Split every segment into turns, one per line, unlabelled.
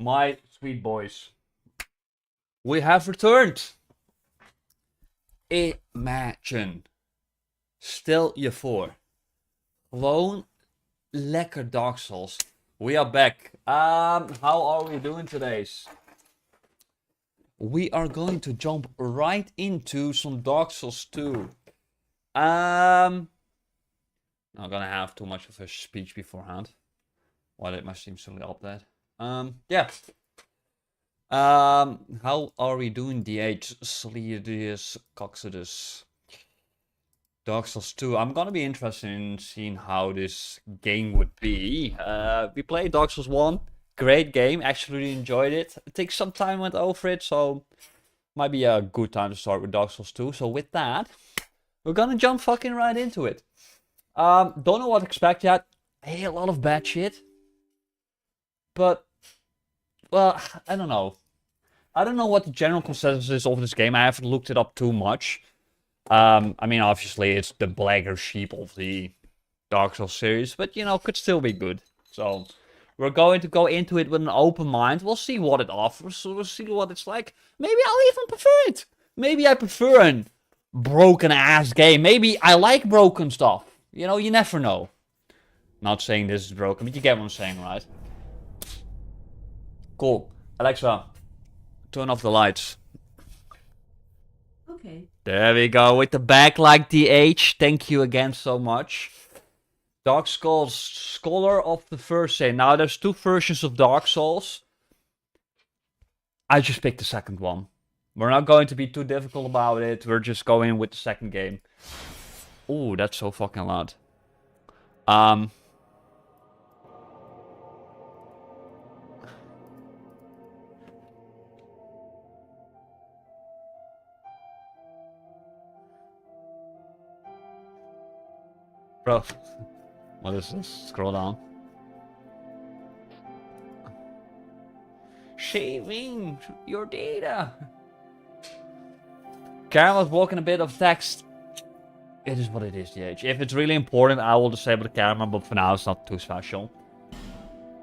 My sweet boys, we have returned. Imagine. Stel je voor. Gewoon lekker Dark Souls. We are back. How are we doing today? We are going to jump right into some Dark Souls 2. Not gonna have too much of a speech beforehand. Why did my Steam suddenly up that? Yeah. How are we doing, DH? Solidius Coxidus. Dark Souls 2. I'm gonna be interested in seeing how this game would be. We played Dark Souls 1. Great game. Actually really enjoyed it. It takes some time went over it, so might be a good time to start with Dark Souls 2. So with that, we're gonna jump fucking right into it. Don't know what to expect yet. Hey, a lot of bad shit. But, well, I don't know. I don't know what the general consensus is of this game. I haven't looked it up too much. I mean, obviously, it's the blacker sheep of the Dark Souls series, but, you know, could still be good. So, we're going to go into it with an open mind. We'll see what it offers. We'll see what it's like. Maybe I'll even prefer it. Maybe I prefer a broken-ass game. Maybe I like broken stuff. You know, you never know. Not saying this is broken, but you get what I'm saying, right? Cool. Alexa, turn off the lights.
Okay.
There we go, with the backlight DH. Thank you again so much. Dark Souls, Scholar of the First Sin. Now, there's two versions of Dark Souls. I just picked the second one. We're not going to be too difficult about it. We're just going with the second game. Ooh, that's so fucking loud. Bro, what is this? Scroll down. Saving your data. Karen was blocking a bit of text. It is what it is, DH. If it's really important, I will disable the camera, but for now, it's not too special.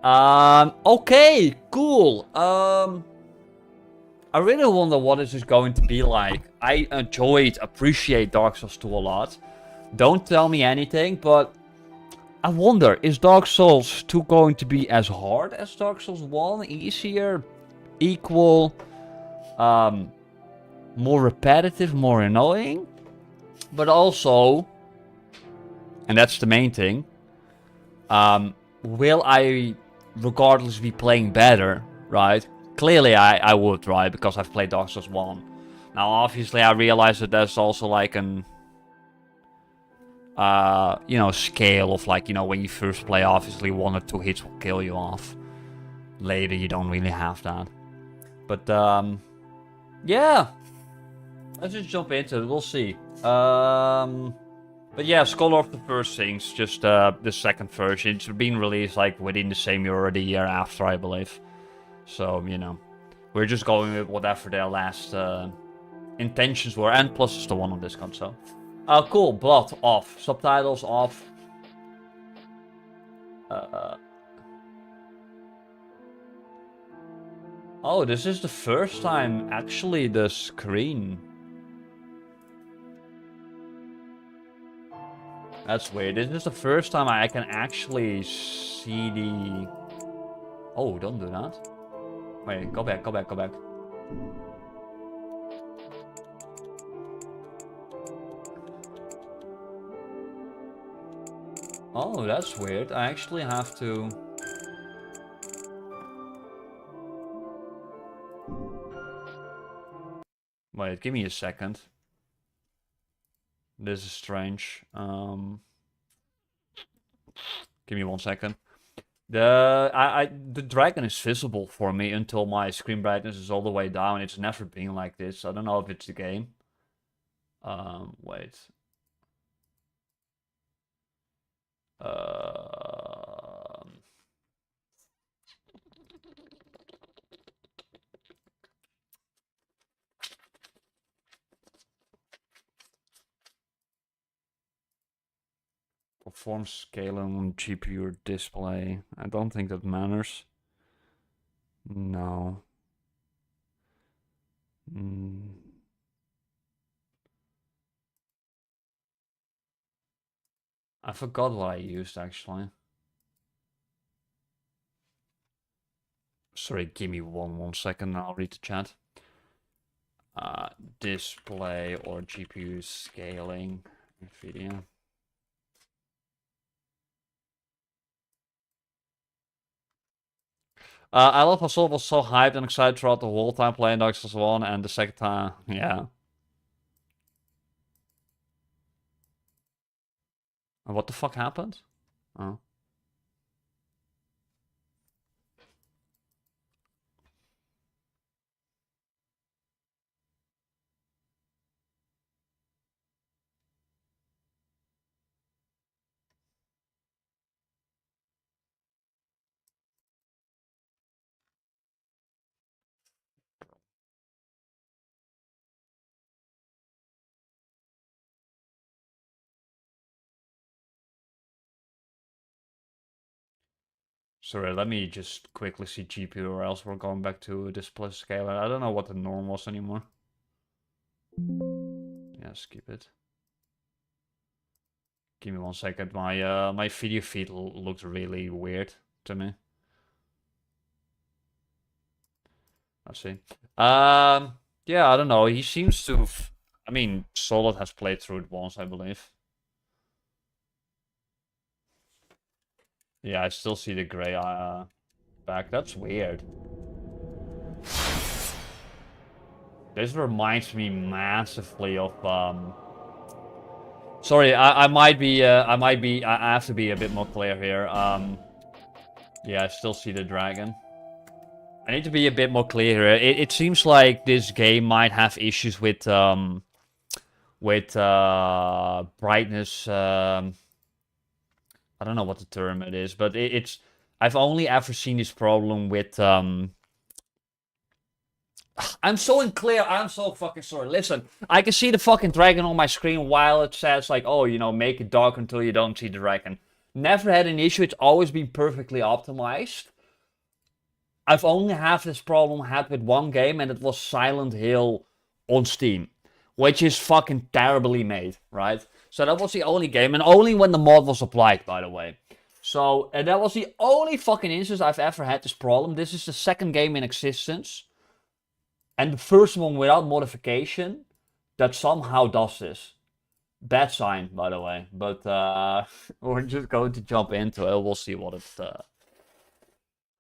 Okay, cool. I really wonder what this is going to be like. I appreciate Dark Souls 2 a lot. Don't tell me anything, but I wonder, is Dark Souls 2 going to be as hard as Dark Souls 1? Easier? Equal? More repetitive? More annoying? But also, and that's the main thing, will I regardless be playing better, right? Clearly I would, right? Because I've played Dark Souls 1. Now, obviously, I realize that there's also like an you know, scale of like, you know, when you first play, obviously 1 or 2 hits will kill you off. Later, you don't really have that. But, yeah. Let's just jump into it, we'll see. But yeah, Scholar of the First Things, just the second version. It's been released like within the same year or the year after, I believe. So, you know, we're just going with whatever their last intentions were. And plus it's the one on discount, so. Cool, blood off. Subtitles off. Oh, this is the first time actually the screen. That's weird. This is the first time I can actually see the... Oh, don't do that. Wait, go back, go back, go back. Oh, that's weird. I actually have to... Wait, give me a second. This is strange. Give me 1 second. The dragon is visible for me until my screen brightness is all the way down. It's never been like this. I don't know if it's the game. Wait. Perform scaling on GPU display. I don't think that matters. No. Mm. I forgot what I used actually. Sorry, give me one second. I'll read the chat. Display or GPU scaling, NVIDIA. I love how Soul was so hyped and excited throughout the whole time playing Dark Souls 1 and the second time, yeah. And what the fuck happened? Oh. Sorry, let me just quickly see GPU or else we're going back to display scaler. I don't know what the norm was anymore. Yeah, skip it. Give me 1 second. My video feed looks really weird to me. Let's see. Yeah, I don't know. He seems to. I mean, Solid has played through it once, I believe. Yeah, I still see the gray back. That's weird. This reminds me massively of Sorry, I have to be a bit more clear here. Yeah, I still see the dragon. I need to be a bit more clear here. It seems like this game might have issues with brightness. I don't know what the term it is, but it's. I've only ever seen this problem with. I'm so unclear. I'm so fucking sorry. Listen, I can see the fucking dragon on my screen while it says like, oh, you know, make it dark until you don't see the dragon. Never had an issue. It's always been perfectly optimized. I've only had this problem had with one game, and it was Silent Hill on Steam, which is fucking terribly made, right? So that was the only game, and only when the mod was applied, by the way. So, and that was the only fucking instance I've ever had this problem. This is the second game in existence, and the first one without modification that somehow does this. Bad sign, by the way, but we're just going to jump into it. We'll see what it,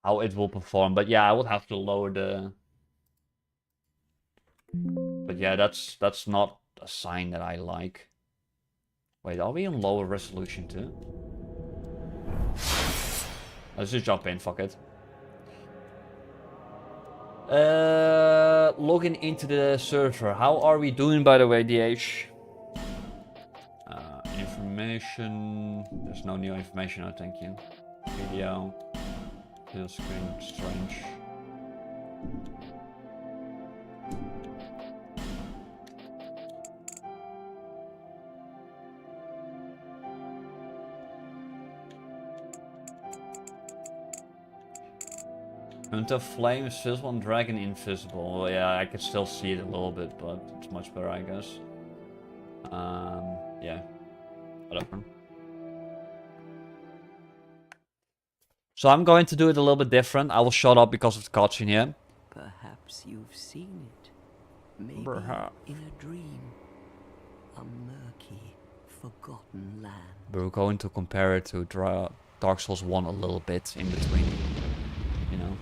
how it will perform. But yeah, I would have to lower the. But yeah, that's not a sign that I like. Wait, are we on lower resolution too? Let's just jump in, fuck it. Logging into the server. How are we doing, by the way, DH? Information. There's no new information, oh, thank you. Video. Full screen, strange. Until flame is visible and dragon invisible. Well, yeah, I can still see it a little bit, but it's much better, I guess. Yeah. Whatever. So I'm going to do it a little bit different. I will shut up because of the cutscene here.
Perhaps you've seen it. Maybe
Perhaps.
in a dream. A murky, forgotten land.
We're going to compare it to Dark Souls 1 a little bit in between. You know.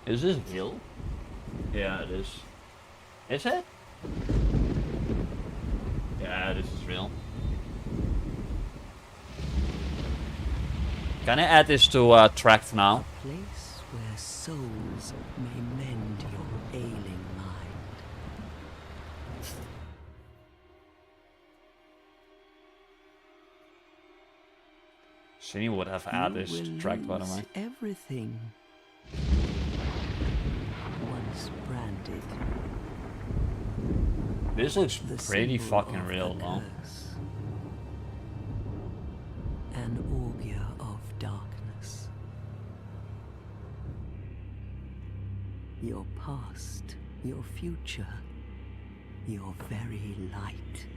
Is this real? Yeah, it is. Is it? Yeah, this is real. Can I add this to tracked now?
A place where souls may mend your ailing mind.
Shinny would have added this to tracked, by the way.
Everything. Once branded.
This looks pretty fucking real, though.
An augur of darkness. Your past, your future, your very light.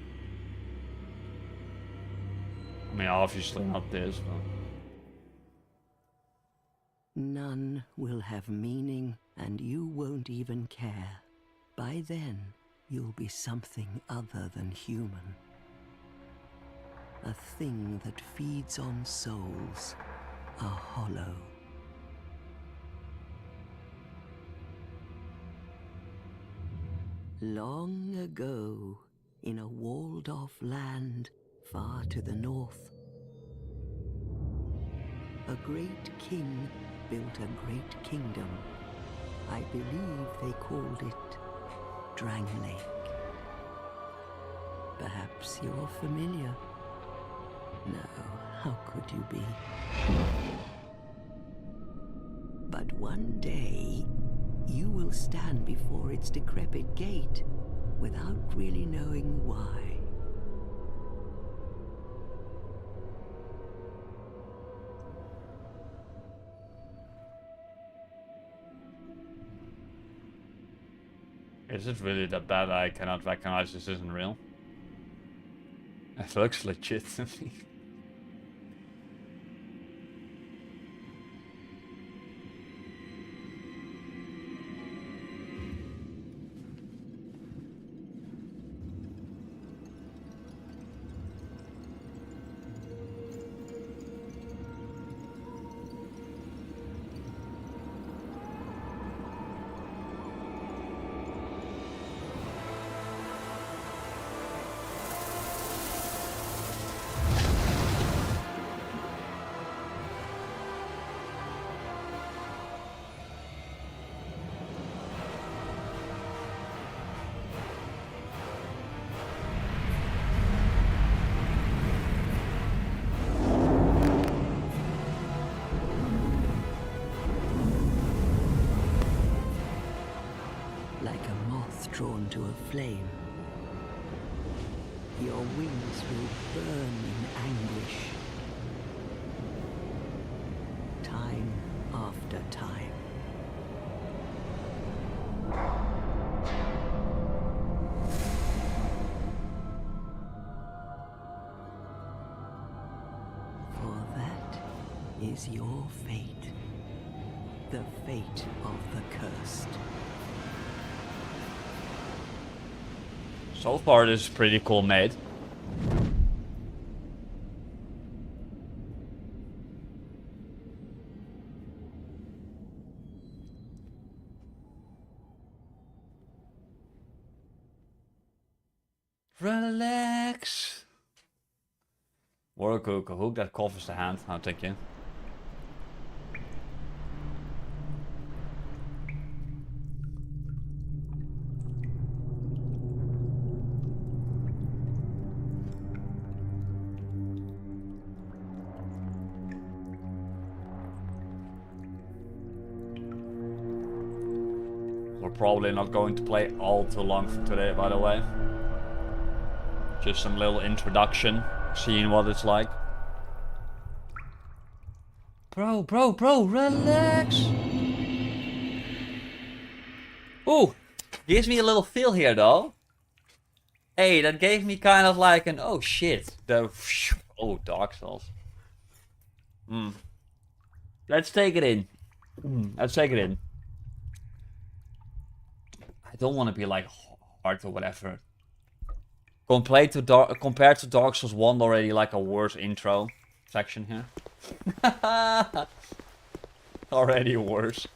I mean, obviously not this, but...
None will have meaning, and you won't even care. By then, you'll be something other than human. A thing that feeds on souls, a hollow. Long ago, in a walled-off land far to the north, a great king built a great kingdom. I believe they called it Drangleic. Perhaps you're familiar. No, how could you be? But one day, you will stand before its decrepit gate without really knowing why.
Is it really that bad I cannot recognize this isn't real? It looks legit to me.
Like a moth drawn to a flame. Your wings will burn in anguish. Time after time. For that is your fate. The fate of the cursed.
So far, this is pretty cool made. Relax. Warrior Kahook, that covers the hand. I'll take you. We're probably not going to play all too long for today, by the way. Just some little introduction, seeing what it's like. Bro, relax! Ooh, gives me a little feel here though. Hey, that gave me kind of like an, oh shit. Oh, Dark Souls. Let's take it in. Let's take it in. I don't want to be like hard or whatever. Compared to Dark Souls 1, already like a worse intro section here. Already worse.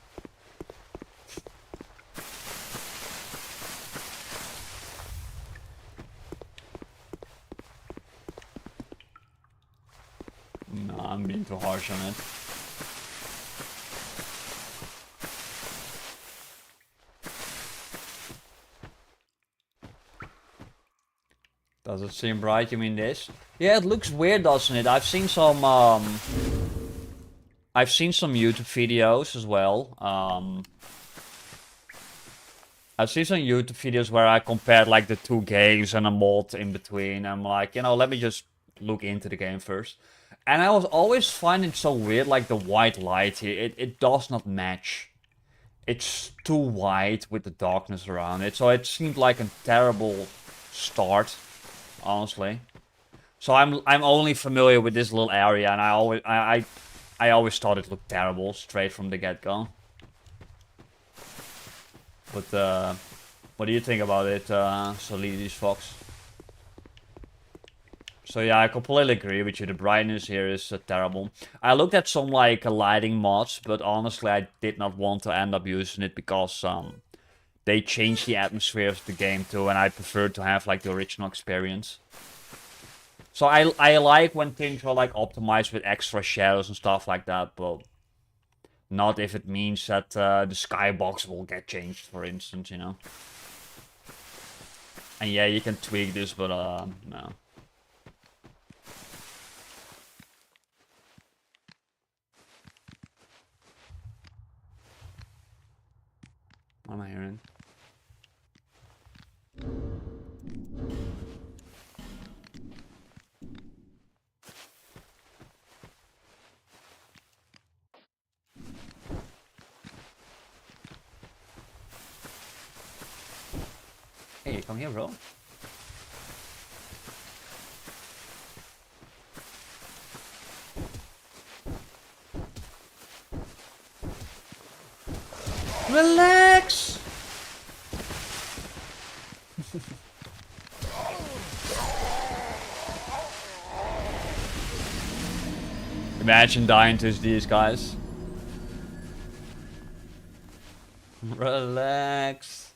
No, I'm being too harsh on it. Does it seem bright? You mean this? Yeah, it looks weird, doesn't it? I've seen some YouTube videos as well. I've seen some YouTube videos where I compared like the two games and a mod in between. I'm like, you know, let me just look into the game first. And I was always finding it so weird, like the white light here. It does not match. it's too wide with the darkness around it. So it seemed like a terrible start, honestly. So I'm only familiar with this little area, and I always thought it looked terrible straight from the get-go. But what do you think about it, Solides Fox? So yeah, I completely agree with you. The brightness here is terrible. I looked at some like lighting mods, but honestly, I did not want to end up using it because they changed the atmosphere of the game too, and I prefer to have like the original experience. So I like when things are like optimized with extra shadows and stuff like that, but not if it means that the skybox will get changed, for instance, you know. And yeah, you can tweak this, but no. What am I hearing? Hey, come here, bro. Relax! Imagine dying to these guys. Relax.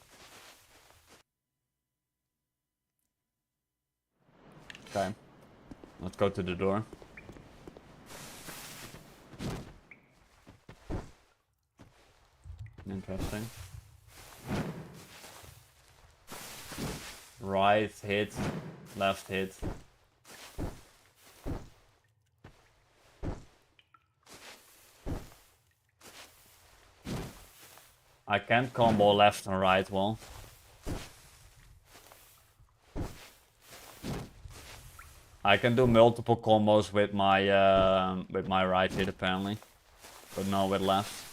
Okay. Let's go to the door. Interesting. Right hit, left hit. I can't combo left and right well. I can do multiple combos with my right hit apparently, but no with left.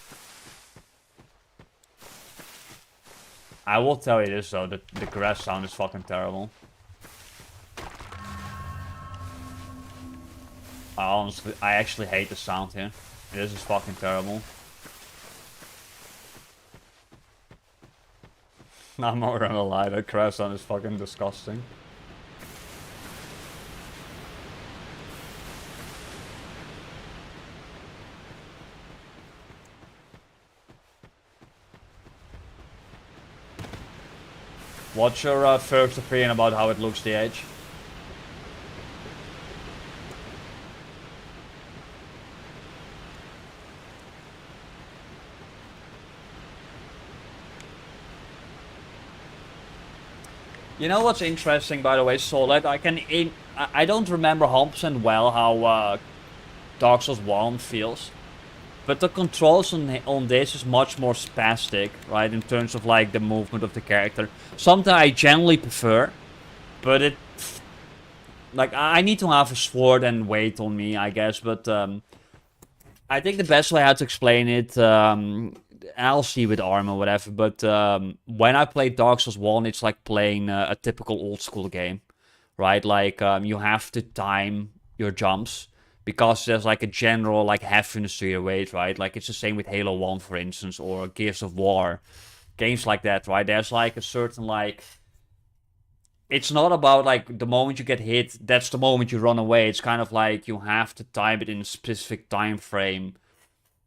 I will tell you this though, the grass sound is fucking terrible. I actually hate the sound here. This is fucking terrible. I'm not gonna lie, that grass sound is fucking disgusting. What's your first opinion about how it looks, the edge? You know what's interesting, by the way, Solid? I don't remember 100% well how Dark Souls 1 feels, but the controls on this is much more spastic, right? In terms of like the movement of the character, something I generally prefer, but it like I need to have a sword and weight on me, I guess. But I think the best way how to explain it, I'll see with armor or whatever. But when I play Dark Souls 1, it's like playing a typical old school game, right? Like you have to time your jumps because there's like a general like heaviness to your weight, right? Like it's the same with Halo 1, for instance, or Gears of War, games like that, right? There's like a certain like it's not about like the moment you get hit, that's the moment you run away. It's kind of like you have to time it in a specific time frame,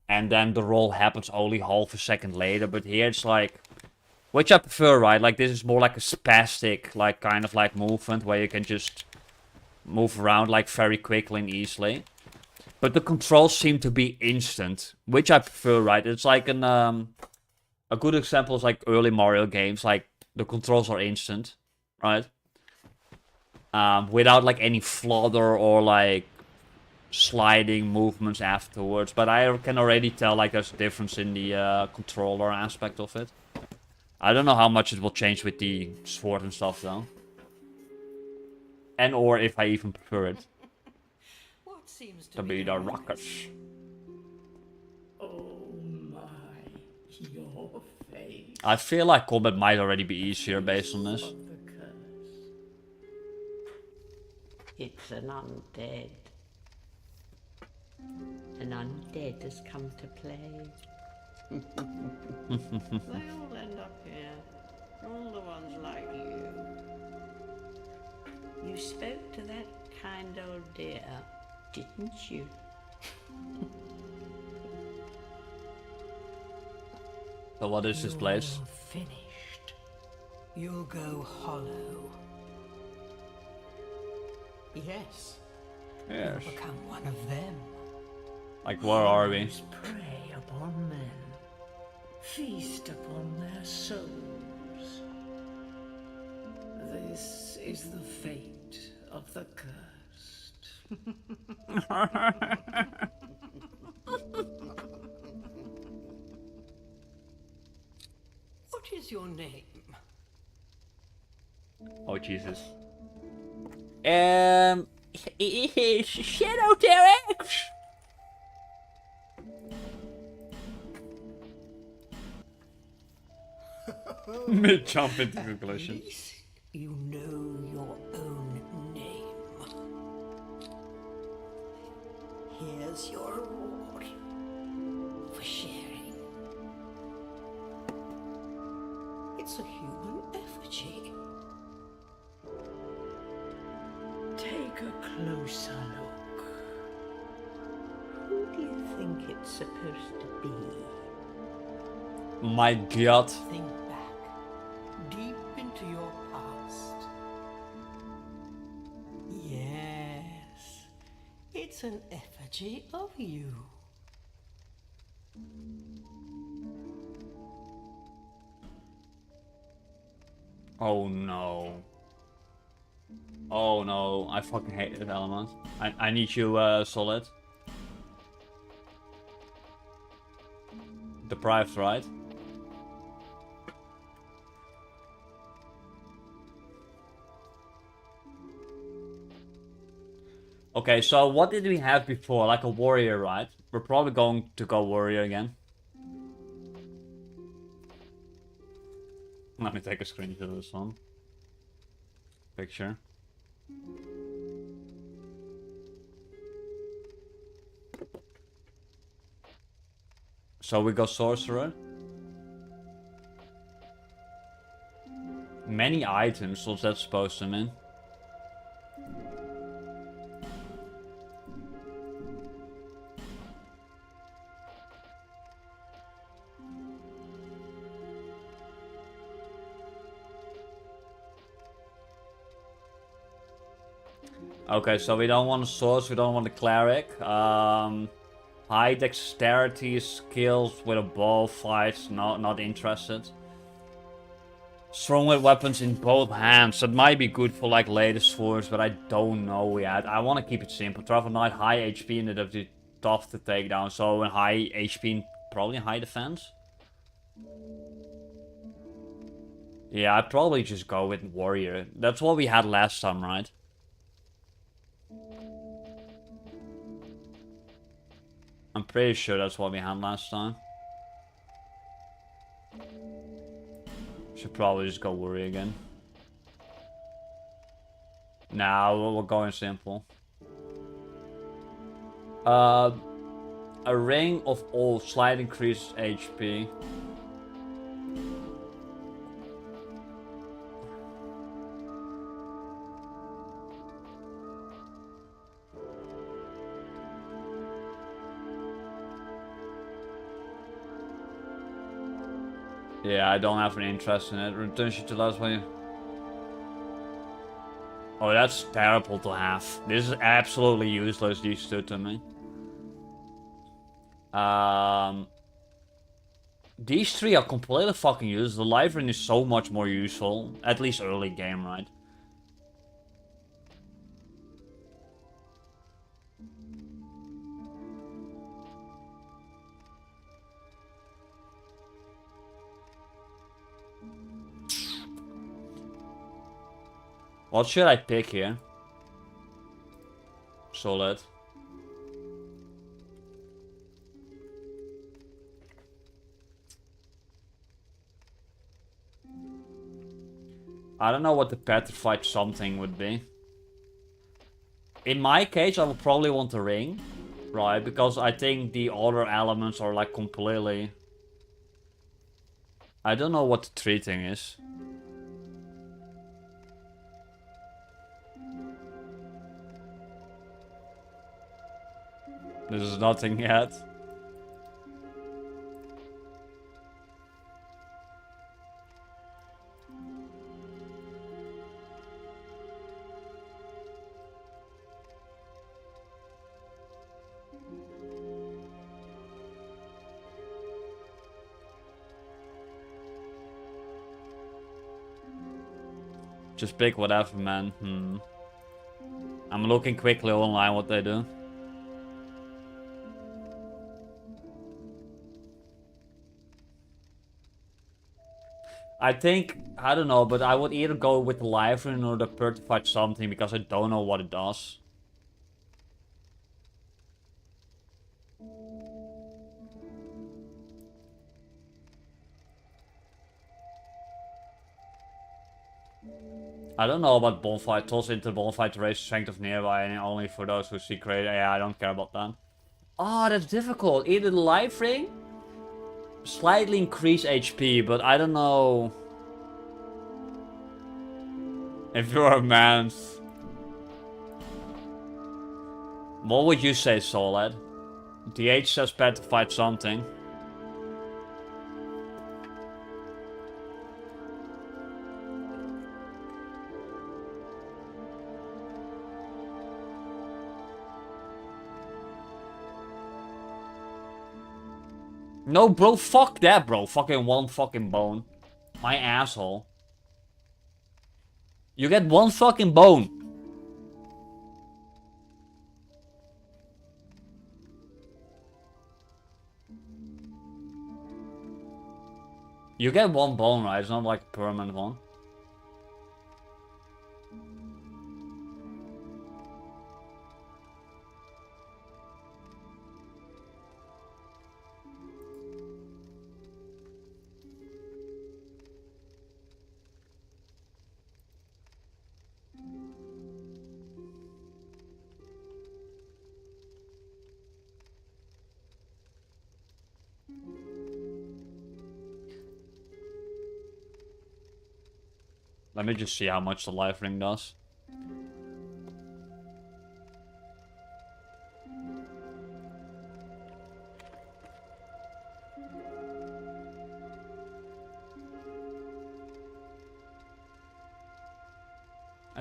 and then the roll happens only half a second later. But here it's like, which I prefer, right? Like this is more like a spastic, like kind of like movement where you can just move around like very quickly and easily. But the controls seem to be instant, which I prefer, right? It's like a good example is like early Mario games, like the controls are instant, right? Without like any flutter or like sliding movements afterwards. But I can already tell like there's a difference in the controller aspect of it. I don't know how much it will change with the sword and stuff though. And or if I even prefer it
What seems
to be the rockets.
Oh my, your
I feel like combat might already be easier based on this.
Of the curse. It's an undead. An undead has come to play. They all end up here. All the ones like you. You spoke to that kind old dear, didn't you?
So what is this place?
You're finished. You'll go hollow.
Yes.
Yes.
You'll become one of them.
Like, where are we?
Whose prey upon men. Feast upon their souls. This is the fate of the cursed.
What is your name?
Oh, Jesus. Shadow Terex! Mid-jump into conclusion.
Least you know your own name. Here's your reward for sharing. It's a human effigy. Take a closer look.
Who do you think it's supposed to be?
My god.
Think back, deep into your past. Yes, it's an effigy of you.
Oh no. Oh no, I fucking hate this element. I need you, Solid. Deprived, right? Okay, so what did we have before? Like a warrior, right? We're probably going to go warrior again. Let me take a screenshot of this one. Picture. So we got sorcerer. Many items, what's that supposed to mean? Okay, so we don't want a source, we don't want a cleric. High dexterity skills with a bow fights, not interested. Strong with weapons in both hands, that might be good for like later swords, but I don't know yet. I want to keep it simple. Travel Knight, high HP and it'll be tough to take down, so in high HP, probably high defense. Yeah, I'd probably just go with warrior. That's what we had last time, right? I'm pretty sure that's what we had last time. Should probably just go warrior again. Nah, we're going simple. A ring of all slight increased HP. Yeah, I don't have an interest in it. Returns you to last one. Oh, that's terrible to have. This is absolutely useless, these two to me. These three are completely fucking useless. The life ring is so much more useful. At least early game, right? What should I pick here? Solid. I don't know what the petrified something would be. In my case, I would probably want a ring, right? Because I think the other elements are like completely... I don't know what the tree thing is. This is nothing yet. Just pick whatever, man. I'm looking quickly online what they do. I think, I don't know, but I would either go with the live rune or the petrified something because I don't know what it does. I don't know about bonfire. Toss into bonfire to raise the strength of nearby and only for those who see great. Yeah, I don't care about that. Oh, that's difficult. Either the life ring, slightly increase HP, but I don't know if you're a man. What would you say, Solid? DH says petrified something. No, bro, fuck that, bro. Fucking one fucking bone. My asshole. You get one fucking bone. You get one bone, right? It's not like a permanent one. Let me just see how much the life ring does.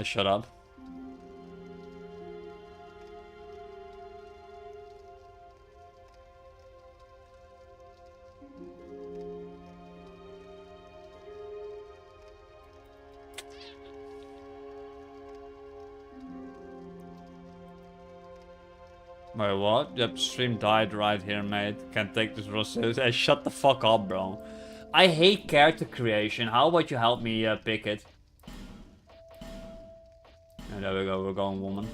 Shut up. Wait, what? Yep, stream died right here, mate. Can't take this process. Hey, shut the fuck up, bro. I hate character creation. How about you help me pick it? And there we go, we're going woman.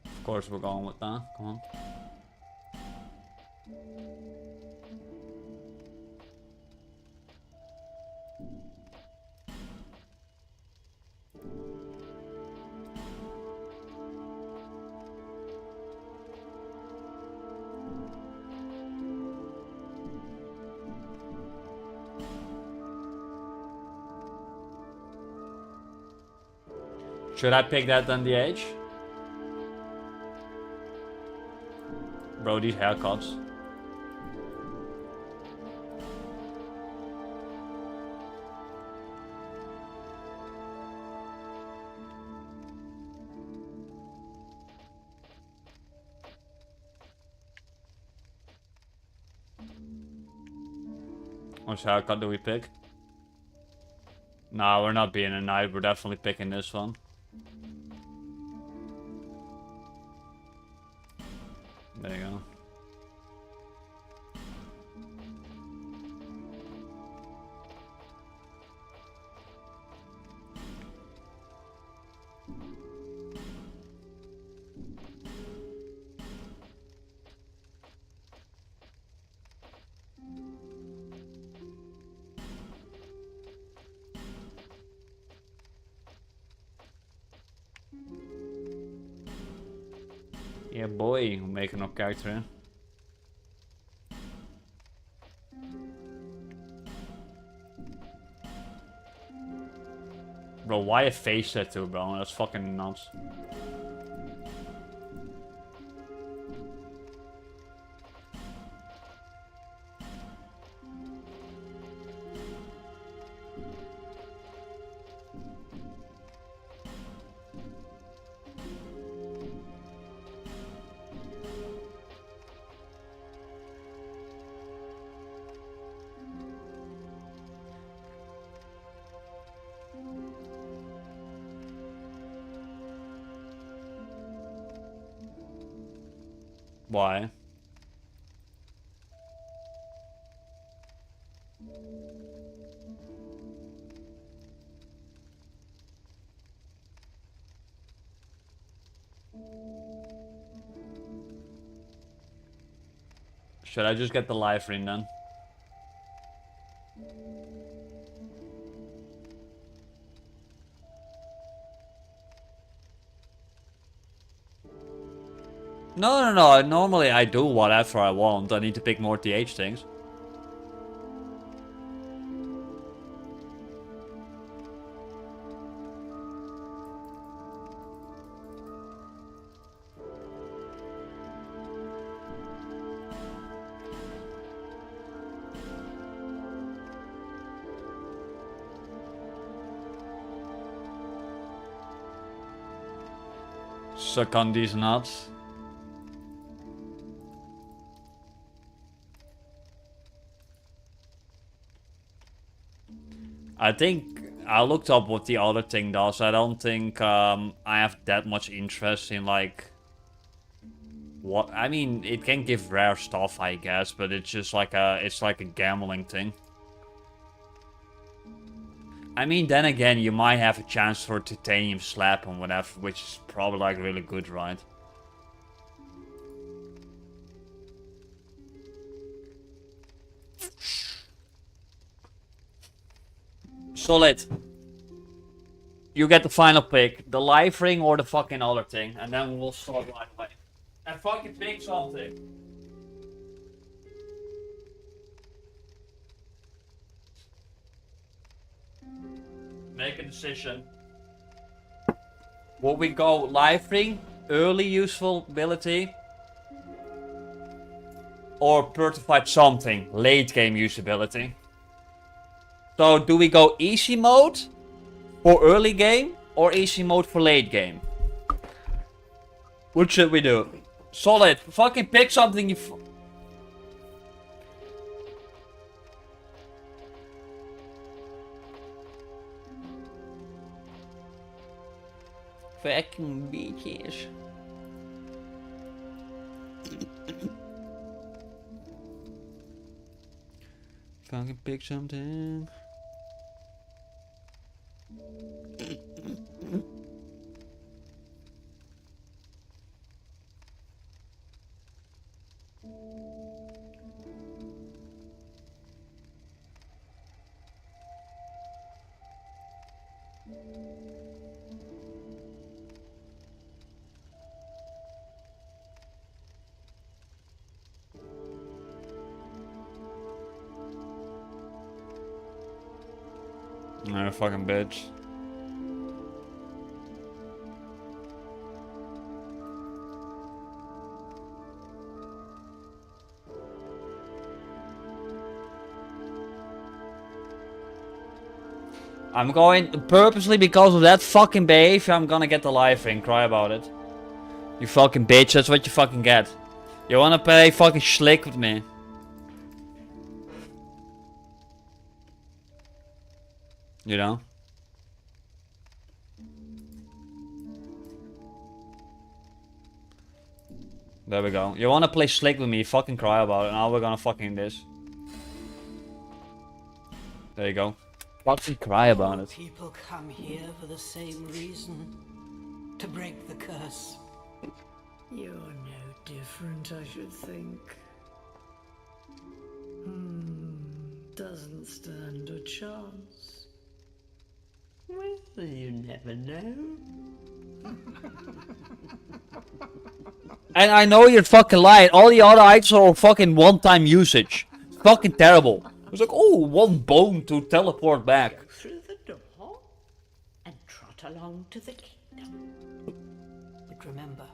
Of course we're going with that, come on. Should I pick that than the age? Bro, these haircuts. Which haircut do we pick? Nah, we're not being a knight, we're definitely picking this one. There you go. Yeah, boy, we're making our character. Bro, why a face tattoo, bro? That's fucking nuts. Why? Should I just get the live ring then? No. Normally I do whatever I want. I need to pick more TH things. Suck on these nuts. I think I looked up what the other thing does. I don't think I have that much interest in like what. I mean, it can give rare stuff, I guess, but it's just like it's like a gambling thing. I mean, then again, you might have a chance for a titanium slab and whatever, which is probably like really good, right? Solid. You get the final pick. The live ring or the fucking other thing. And then we'll start right away. And fucking pick something. Make a decision. Will we go live ring? Early useful ability? Or Pertified something? Late game usability? So do we go easy mode for early game or easy mode for late game? What should we do? Solid. Fucking pick something you fucking bitches. Fucking pick something. No, fucking bitch. I'm going purposely because of that fucking behavior. I'm gonna get the live ring. Cry about it. You fucking bitch. That's what you fucking get. You wanna play fucking slick with me? You know? There we go. You wanna play slick with me? Fucking cry about it. Now we're gonna fucking this. There you go. Fucking cry about it.
People come here for the same reason. To break the curse.
You're no different, I should think. Doesn't stand a chance.
Well, you never know.
And I know you're fucking lying. All the other items are all fucking one-time usage. It's fucking terrible. It's like, oh, one bone to teleport back.
Go through the door and trot along to the kingdom. But remember,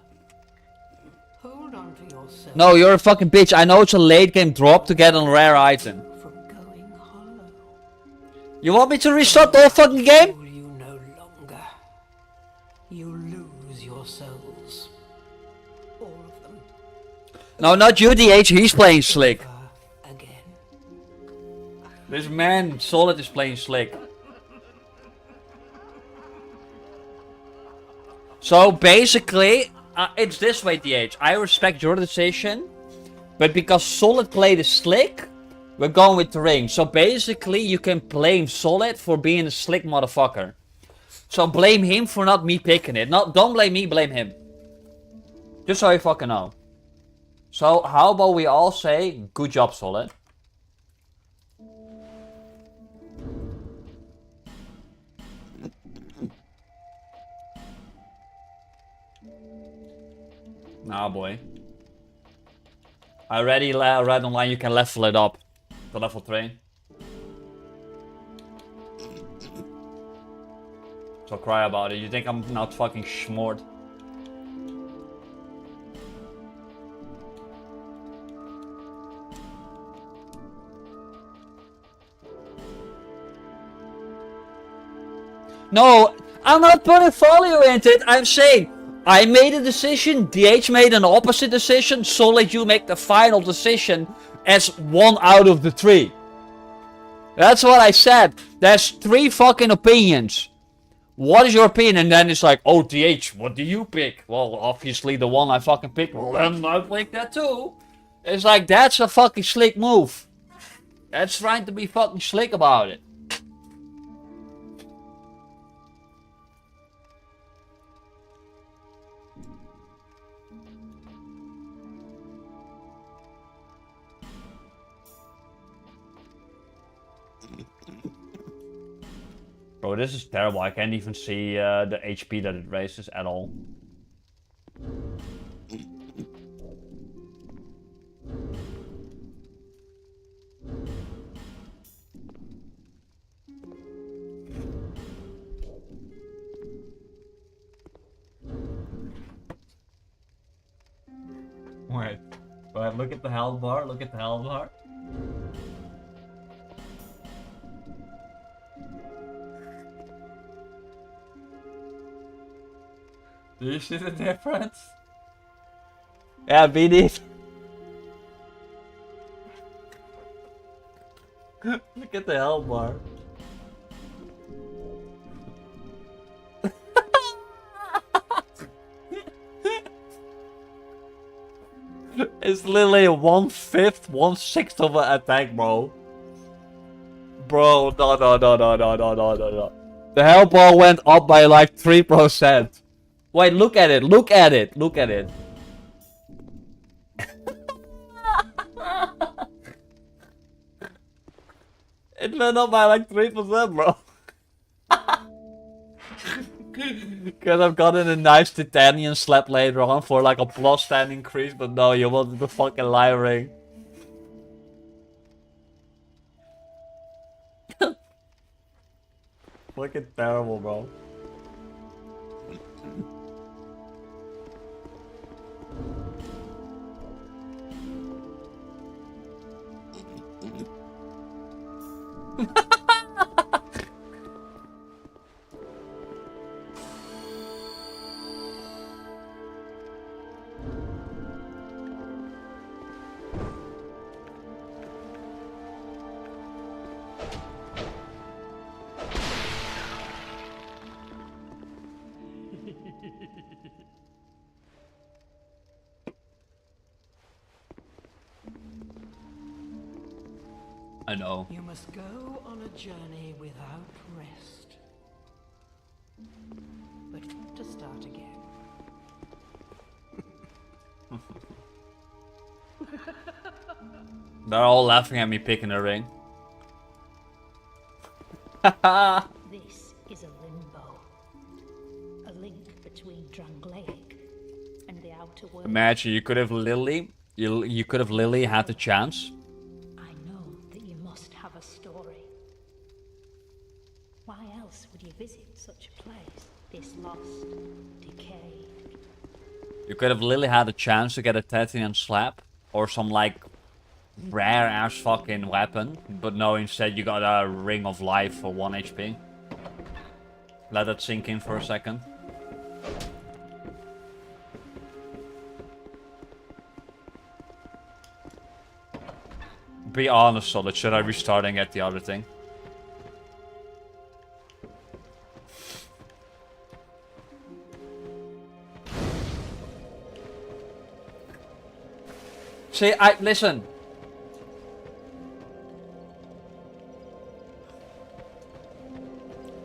hold on to your soul
No, you're a fucking bitch. I know it's a late game drop to get a rare item.
from going hollow.
You want me to restart the whole fucking game?
Soul you no longer. You lose your souls. All of them.
No, not you, DH. He's playing slick.
Again.
This man, Solid, is playing slick. So basically, it's this way, DH. I respect your decision, but because Solid played is slick, we're going with the ring. So basically, you can blame Solid for being a slick motherfucker. So blame him for not me picking it. Don't blame me, blame him. Just so you fucking know. So how about we all say, good job, Solid. Nah, boy. I already read online you can level it up to level 3. So cry about it. You think I'm not fucking smart? No, I'm not putting value into it. I'm saying I made a decision, DH made an opposite decision, Solid, you make the final decision as 1 out of the 3. That's what I said. There's 3 fucking opinions. What is your opinion? And then it's like, oh, DH, what do you pick? Well, obviously the one I fucking picked. Well, then I pick that too. It's like, that's a fucking slick move. That's trying to be fucking slick about it. Bro, this is terrible. I can't even see the HP that it raises at all. Wait. Wait, look at the health bar. Look at the health bar. Do you see the difference? Yeah, BD. Look at the health bar. It's literally 1/5, 1/6 of an attack, bro. Bro, no. The health bar went up by like 3%. Wait, look at it, look at it, look at it. It went up by like 3%, bro. Could have gotten a nice titanium slab later on for like a +10 increase, but no, you wanted the fucking live ring. Fucking terrible, bro. I know.
You must go on a journey without rest. But to start again.
They're all laughing at me picking a ring.
This is a limit.
Drangleic and the outer world.
Imagine you could have Lily. You could have Lily had the chance.
I know that you must have a story. Why else would you visit such a place? This lost, decayed.
You could have Lily had a chance to get a Tatian slap or some like rare ass fucking weapon, but no, instead you got a ring of life for 1 HP. Let that sink in for a second. Be honest, Solid, should I restart and get the other thing? See, listen.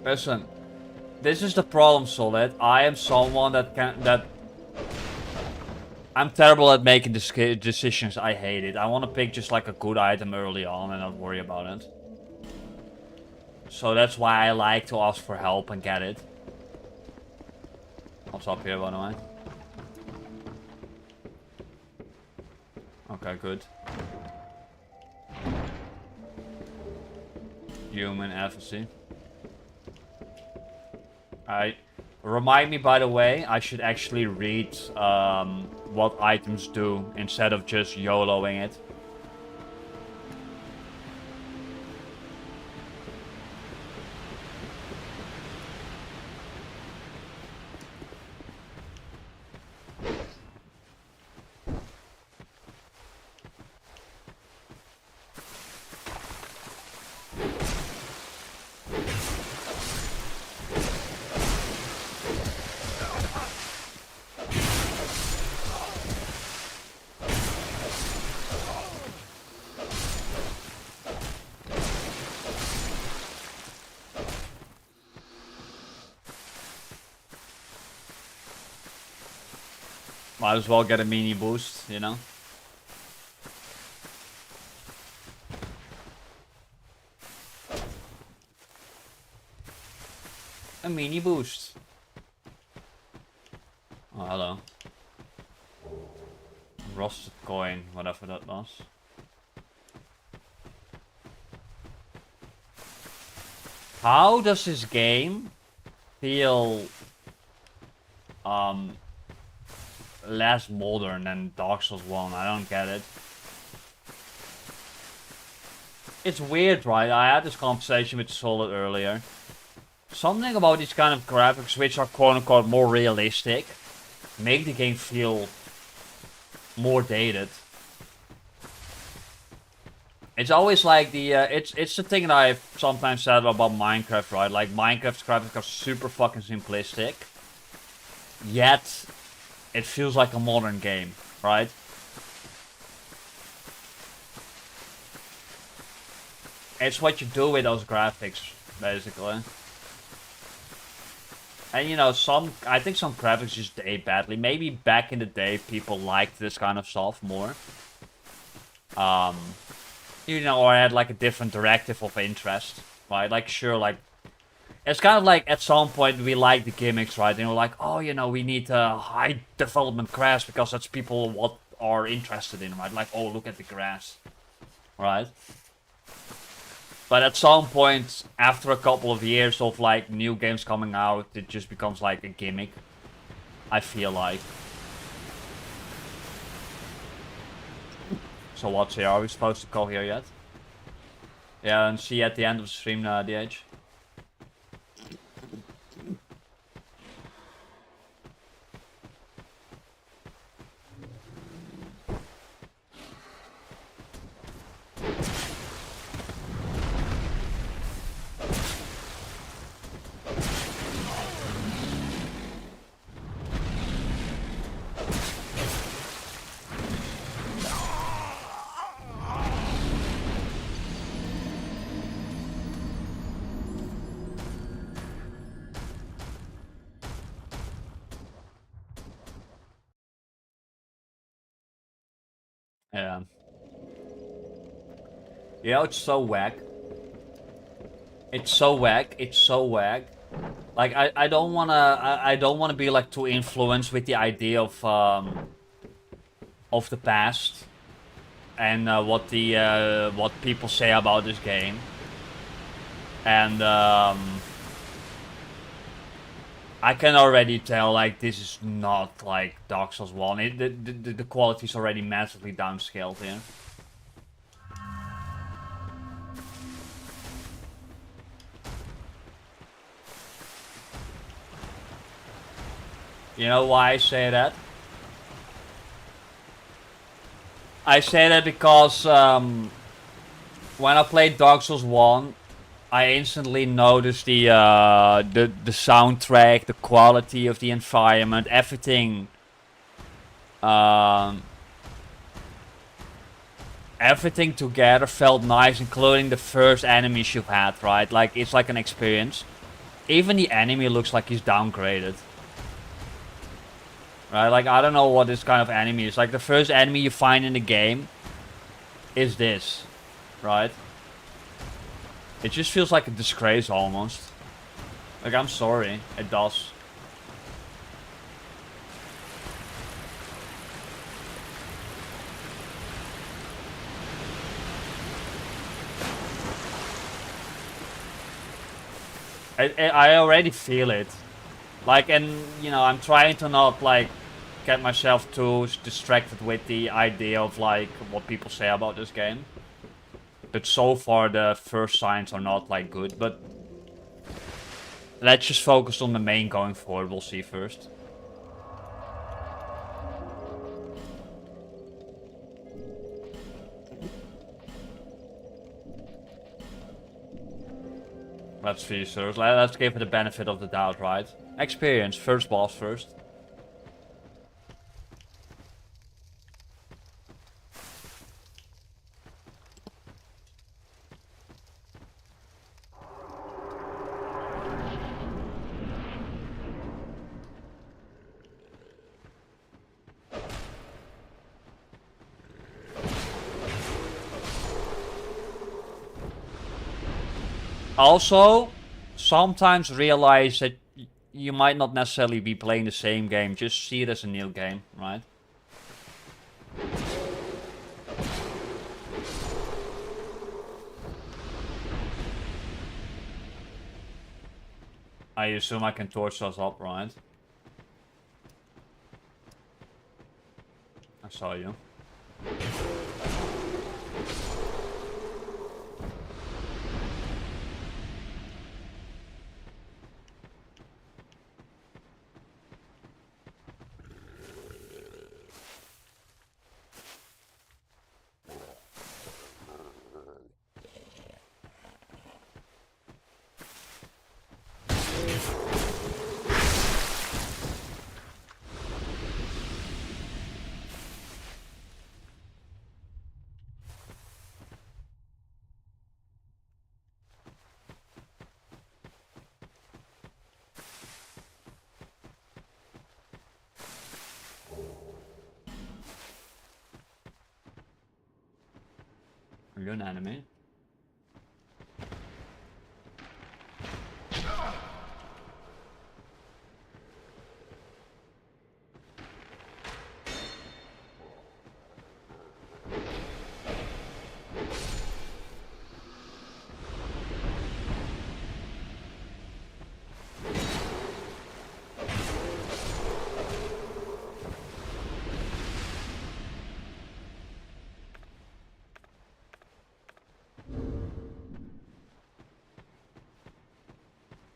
Listen. This is the problem, Solid. I am someone that I'm terrible at making decisions. I hate it. I want to pick just like a good item early on and not worry about it. So that's why I like to ask for help and get it. What's up here, by the way? Okay, good. Human efficacy. Remind me, by the way, I should actually read what items do instead of just YOLOing it. Might as well get a mini boost, you know? A mini boost. Oh, hello. Rusted coin, whatever that was. How does this game feel less modern than Dark Souls 1? I don't get it. It's weird, right? I had this conversation with Solid earlier. Something about these kind of graphics, which are quote-unquote more realistic, make the game feel more dated. It's always like the it's the thing that I've sometimes said about Minecraft, right? Like Minecraft's graphics are super fucking simplistic, yet it feels like a modern game, right? It's what you do with those graphics, basically. And you know, I think some graphics just date badly. Maybe back in the day, people liked this kind of stuff more. You know, or had like a different directive of interest, right? Like, sure, like, it's kind of like at some point we like the gimmicks, right? And we're like, oh, you know, we need high development grass because that's people what are interested in, right? Like, oh, look at the grass, right? But at some point, after a couple of years of like new games coming out, it just becomes like a gimmick, I feel like. So what's here? Are we supposed to go here yet? Yeah, and see you at the end of the stream, DH. Yeah. Yeah, it's so whack. It's so whack. It's so whack. Like I don't wanna be like too influenced with the idea of the past and what people say about this game. And I can already tell like this is not like Dark Souls 1. The quality is already massively downscaled here. You know why I say that? I say that because when I played Dark Souls 1, I instantly noticed the soundtrack, the quality of the environment, everything. Everything together felt nice, including the first enemies you've had, right? Like, it's like an experience. Even the enemy looks like he's downgraded. Right, like, I don't know what this kind of enemy is. Like, the first enemy you find in the game is this, right? It just feels like a disgrace, almost. Like, I'm sorry, it does. I already feel it. Like, and, you know, I'm trying to not, like, get myself too distracted with the idea of like what people say about this game. But so far the first signs are not like good, but let's just focus on the main going forward, we'll see first. Let's see first, let's give it the benefit of the doubt, right? Experience, first boss first. Also, sometimes realize that you might not necessarily be playing the same game, just see it as a new game, right? I assume I can torch us up, right? I saw you. Are you an enemy?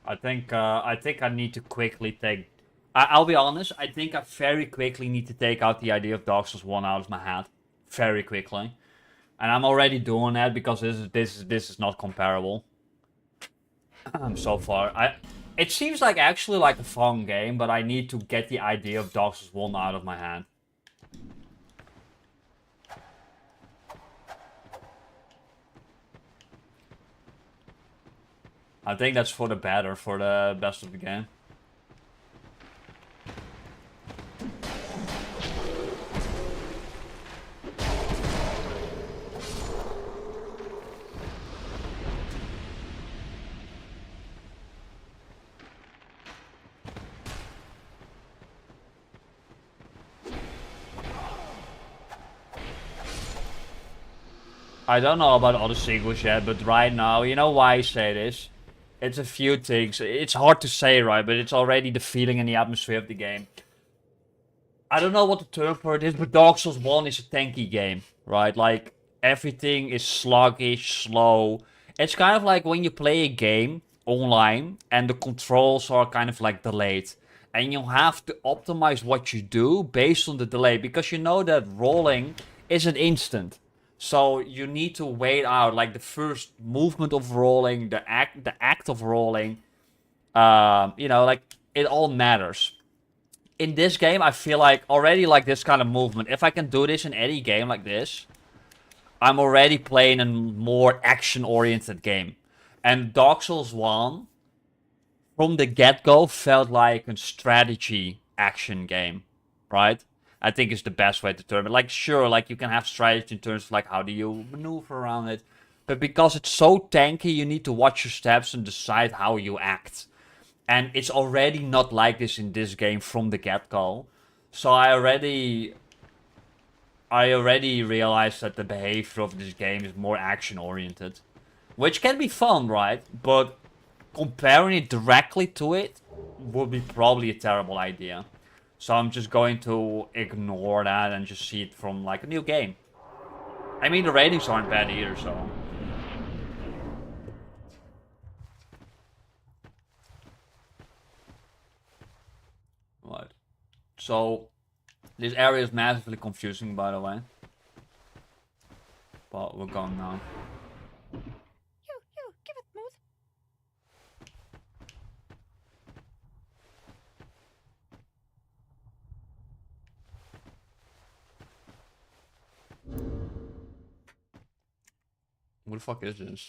I think I need to quickly take... I'll be honest, I think I very quickly need to take out the idea of Dark Souls 1 out of my head. Very quickly. And I'm already doing that because this is not comparable. So far. It seems like actually like a fun game, but I need to get the idea of Dark Souls 1 out of my head. I think that's for the better, for the best of the game. I don't know about other sequels yet, but right now, you know why I say this? It's a few things. It's hard to say, right? But it's already the feeling and the atmosphere of the game. I don't know what the term for it is, but Dark Souls 1 is a tanky game, right? Like, everything is sluggish, slow. It's kind of like when you play a game online and the controls are kind of like delayed. And you have to optimize what you do based on the delay, because you know that rolling isn't instant. So you need to wait out like the first movement of rolling, the act of rolling. You know, like it all matters. In this game, I feel like already like this kind of movement. If I can do this in any game like this, I'm already playing a more action-oriented game. And Dark Souls 1, from the get-go, felt like a strategy action game, right? I think is the best way to term it. Like, sure, like you can have strategy in terms of like how do you maneuver around it. But because it's so tanky, you need to watch your steps and decide how you act. And it's already not like this in this game from the get-go. So I already realized that the behavior of this game is more action-oriented. Which can be fun, right? But comparing it directly to it would be probably a terrible idea. So I'm just going to ignore that and just see it from like a new game. I mean, the ratings aren't bad either, so... Right. So, this area is massively confusing, by the way. But we're gone now.
You, give it smooth.
What the fuck is this?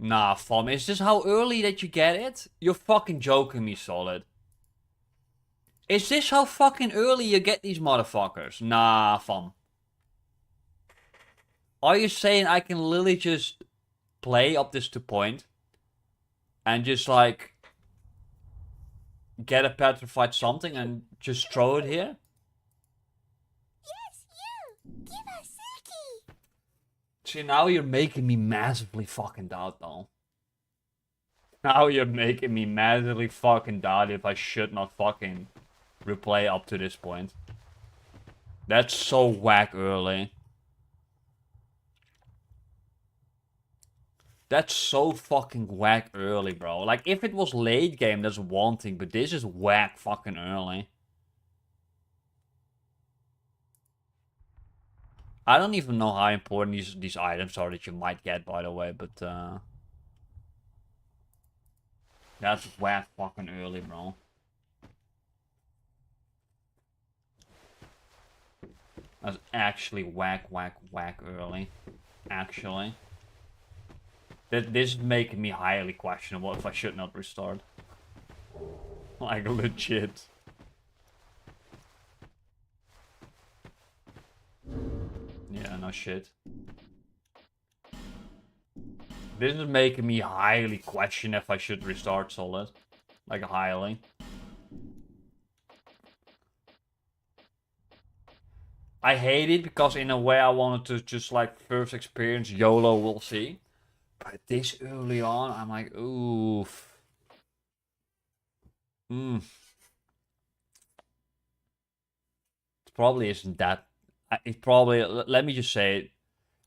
Nah, fam, is this how early that you get it? You're fucking joking me, Solid. Is this how fucking early you get these motherfuckers? Nah, fam. Are you saying I can literally just play up this to point and just like get a petrified something and just throw it here?
Yes, you. Give us Silky.
See, now you're making me massively fucking doubt, though. Now you're making me massively fucking doubt if I should not fucking replay up to this point. That's so whack early. That's so fucking whack early, bro. Like, if it was late game, that's one thing, but this is whack fucking early. I don't even know how important these items are that you might get, by the way, but, that's whack fucking early, bro. That's actually whack early. Actually. This is making me highly questionable if I should not restart. Like, legit. Yeah, no shit. This is making me highly question if I should restart Solid. Like, highly. I hate it because in a way I wanted to just like first experience YOLO, we'll see. But this early on, I'm like, oof. It probably isn't that. It probably, let me just say it.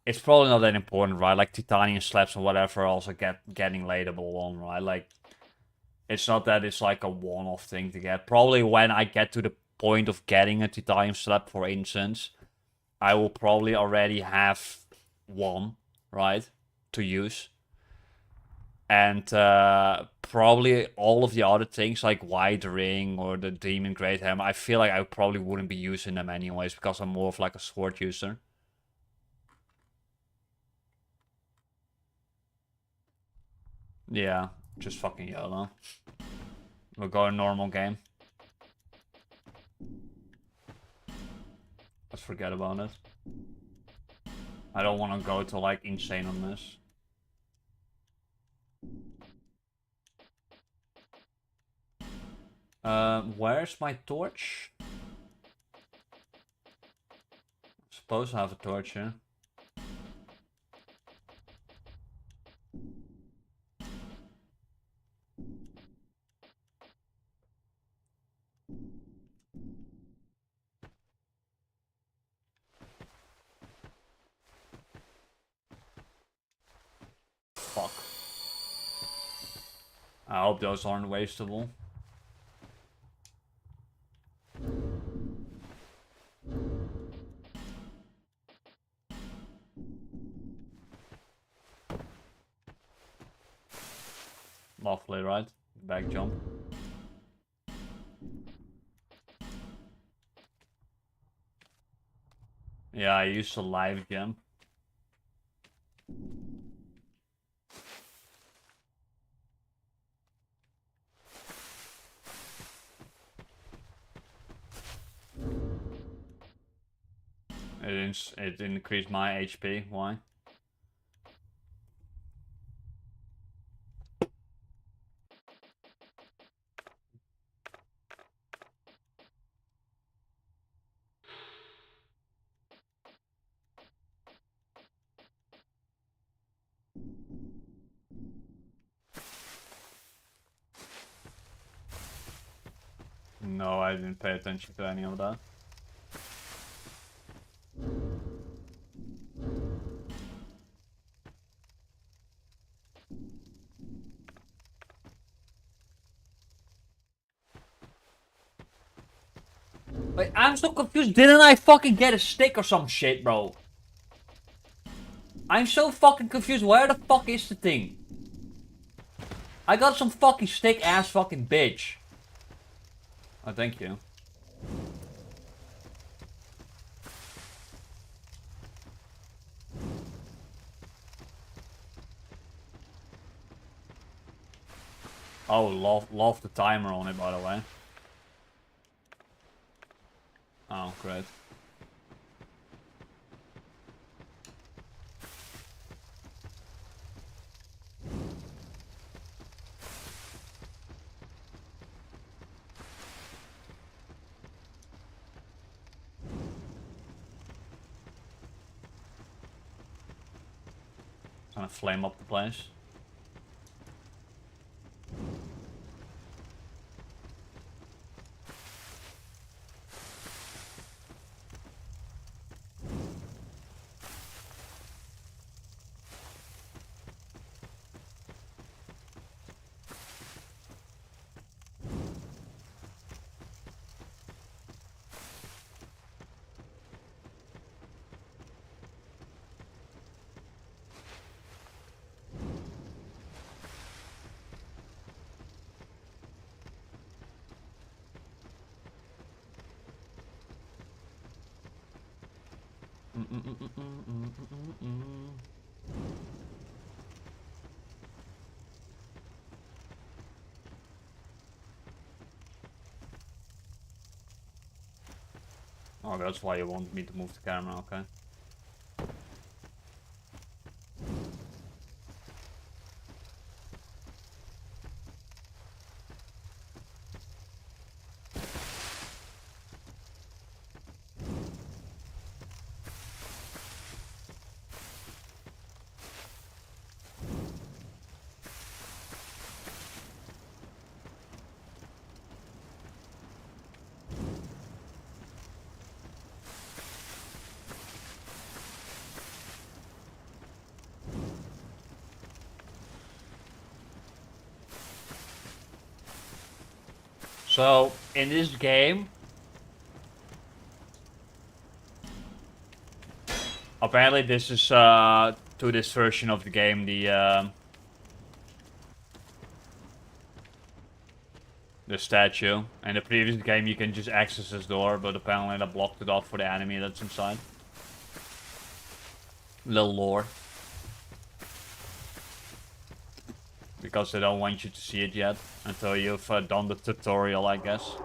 It's probably not that important, right? Like titanium slabs and whatever also getting lateable on, right? Like, it's not that it's like a one-off thing to get. Probably when I get to the point of getting a titanium slab, for instance, I will probably already have one, right, to use. And probably all of the other things like White Ring or the Demon Great Hammer, I feel like I probably wouldn't be using them anyways because I'm more of like a sword user. Yeah, just fucking YOLO. We'll go a normal game. Let's forget about it. I don't want to go to like insane on this. Where's my torch? Suppose I have a torch here. Fuck. I hope those aren't wastable. Lovely, right? Back jump. Yeah, I used a live gem. It increased my HP. Why? No, I didn't pay attention to any of that. Wait, I'm so confused. Didn't I fucking get a stick or some shit, bro? I'm so fucking confused. Where the fuck is the thing? I got some fucking stick ass fucking bitch. Oh, thank you. Oh, love the timer on it, by the way. Oh, great. Gonna flame up the place. Oh, that's why you want me to move the camera, okay. So, in this game, apparently this is, to this version of the game, the statue. In the previous game you can just access this door, but apparently they blocked it off for the enemy that's inside. Little lore. Because they don't want you to see it yet, until you've done the tutorial, I guess.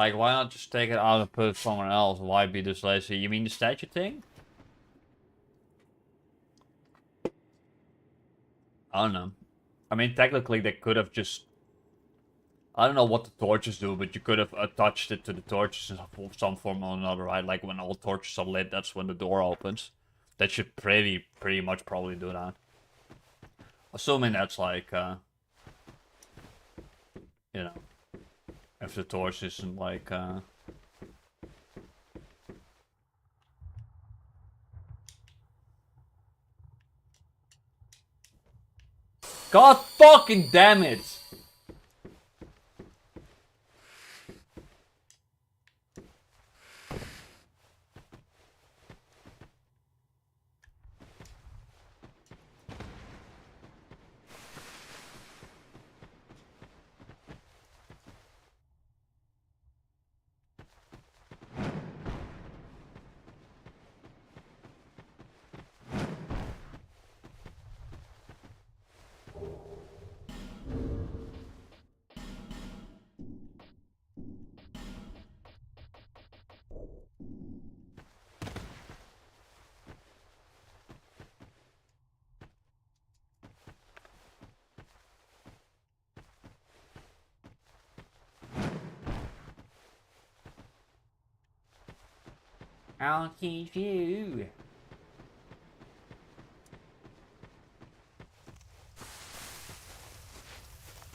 Like, why not just take it out and put it somewhere else? Why be this lazy? You mean the statue thing? I don't know. I mean, technically they could have just... I don't know what the torches do, but you could have attached it to the torches in some form or another, right? Like when all torches are lit, that's when the door opens. That should pretty much probably do that. Assuming that's like, you know, if the torch isn't like, God fucking damn it! I'll keep you.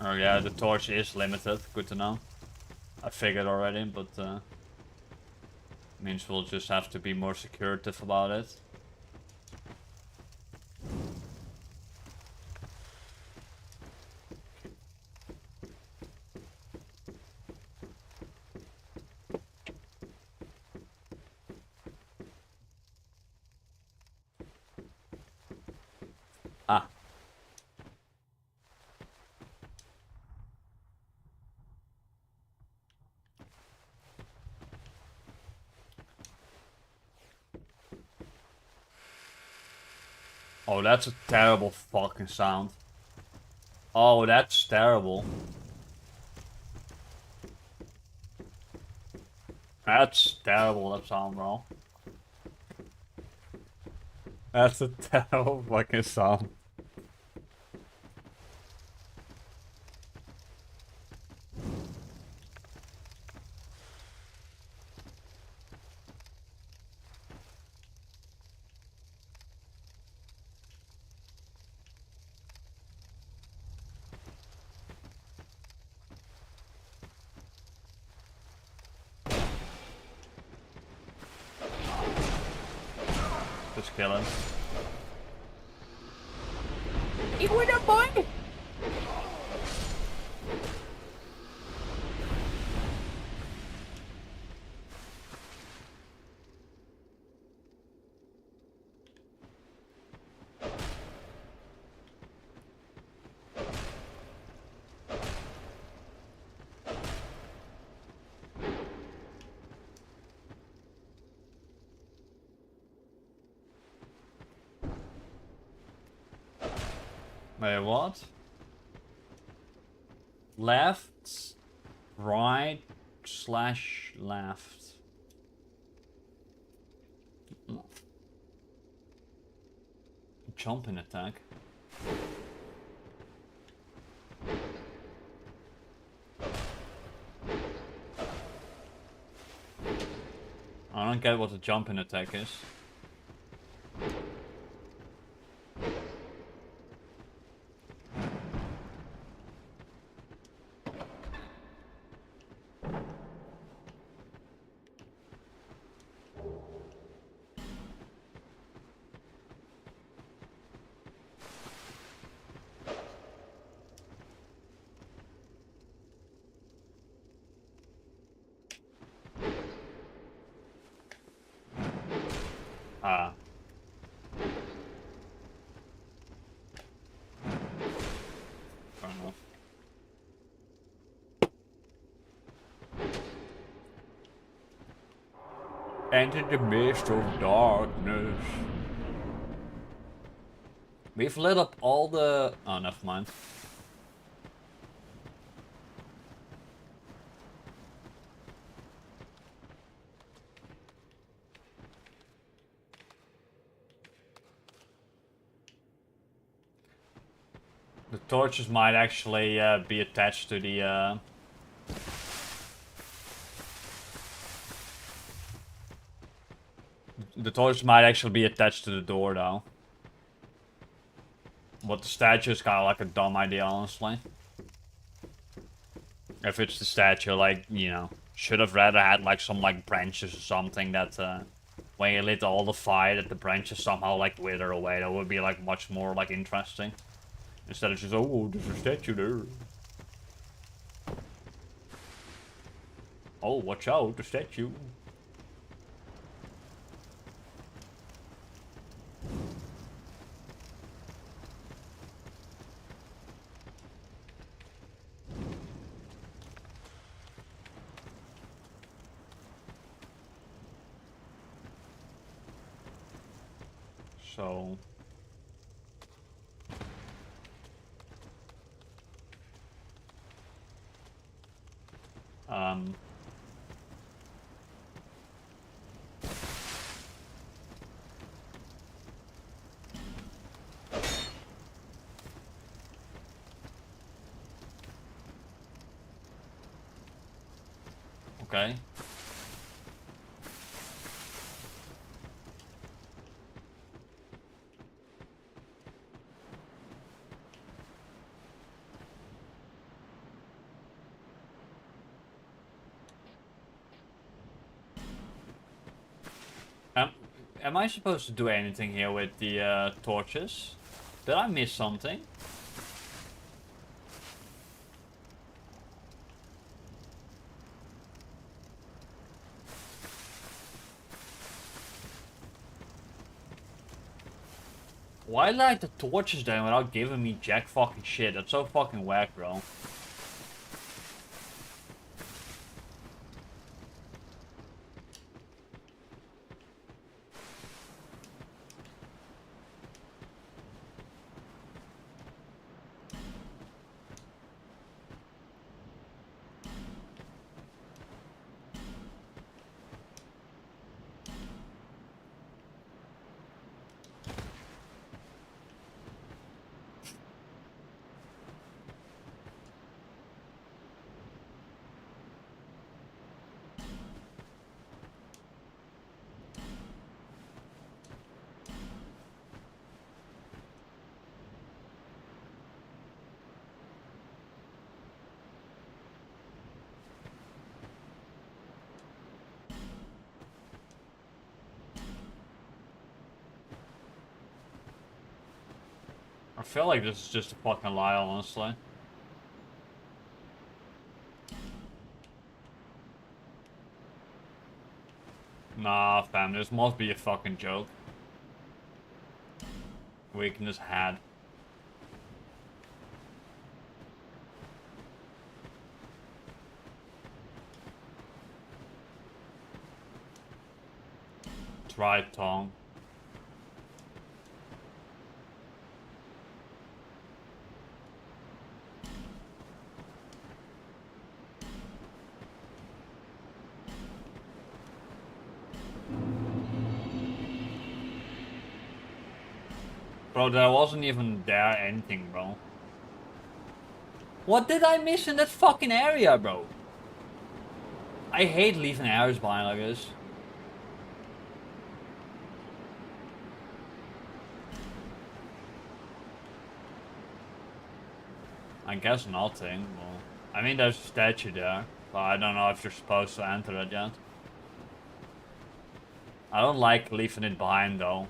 Oh yeah, the torch is limited. Good to know. I figured already, but means we'll just have to be more secretive about it. Ah. Oh, that's a terrible fucking sound. Oh, that's terrible. That's terrible, that sound, bro. That's a terrible fucking sound. Just kill him. Wait, what? Left, right, slash left. Jumping attack. I don't get what the jumping attack is. Ah. Fair enough. Enter the mist of darkness. We've lit up all the... Oh, never mind. The torches might actually be attached to the... The torches might actually be attached to the door, though. But the statue is kind of like a dumb idea, honestly. If it's the statue, like, you know, should have rather had like some like branches or something that when you lit all the fire that the branches somehow like wither away. That would be like much more like interesting. Instead of just, oh, there's a statue there. Oh, watch out, the statue. So... Okay. Am I supposed to do anything here with the torches? Did I miss something? Why light the torches then without giving me jack fucking shit? That's so fucking whack, bro. I feel like this is just a fucking lie, honestly. Nah, fam, this must be a fucking joke. Weakness had. Try tongue. Bro, there wasn't even there anything, bro. What did I miss in that fucking area, bro? I hate leaving areas behind like this. I guess nothing. Well, I mean, there's a statue there, but I don't know if you're supposed to enter it yet. I don't like leaving it behind, though.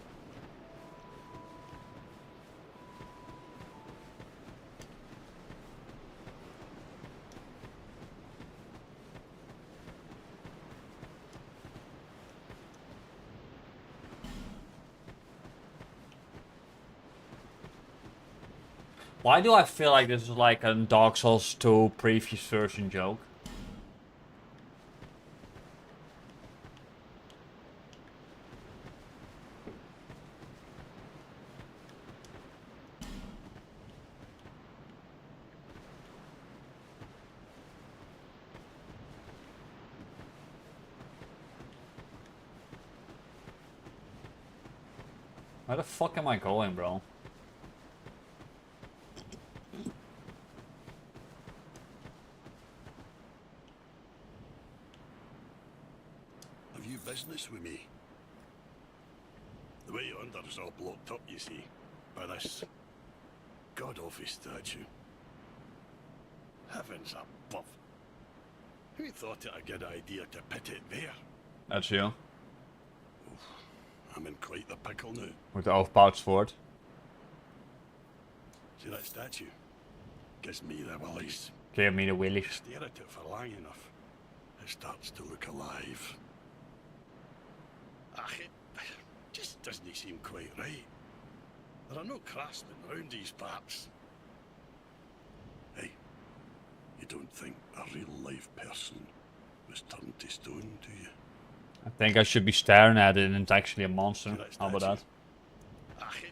Why do I feel like this is like a Dark Souls 2 previous version joke? Where the fuck am I going, bro?
business with me. The way yonder is all blocked up, you see, by this god-awful statue. Heavens above. Who thought it a good idea to put it there?
That's you.
I'm in quite the pickle now.
With the overpowered sword.
See that statue? Gives me the willies.
Give me the willies.
Stare at it for long enough, it starts to look alive. It just doesn't seem quite right. There are no craftsmen round these parts. Hey, you don't think a real-life person was turned to stone, do you?
I think I should be staring at it and it's actually a monster. How about that?
Hey.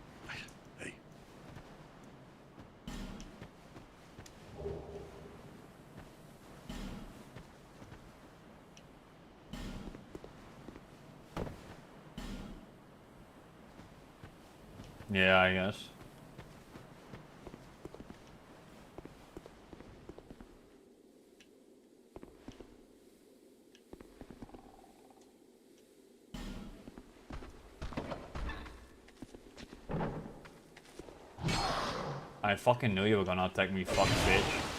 Yeah, I guess. I fucking knew you were gonna attack me, fucking bitch.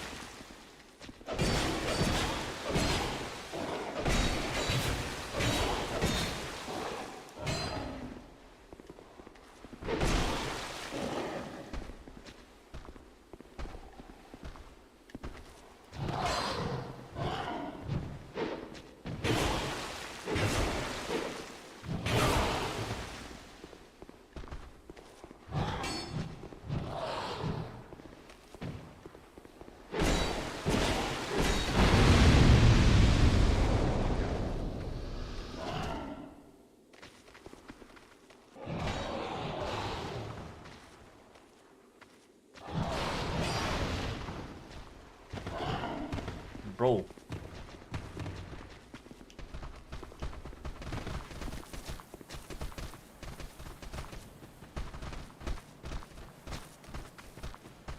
Bro.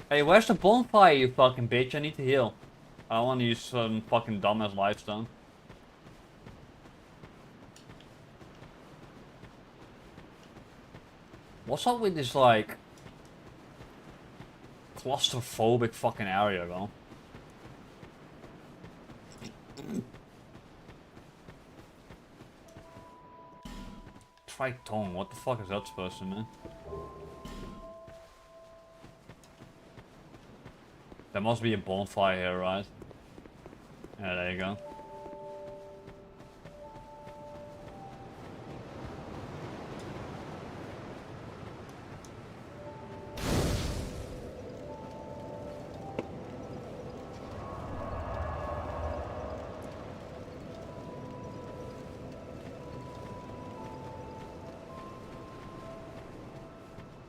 Hey, where's the bonfire, you fucking bitch? I need to heal. I want to use some fucking dumbass lifestone. What's up with this, like, claustrophobic fucking area, bro? Triton, what the fuck is that supposed to mean? There must be a bonfire here, right? Yeah, there you go.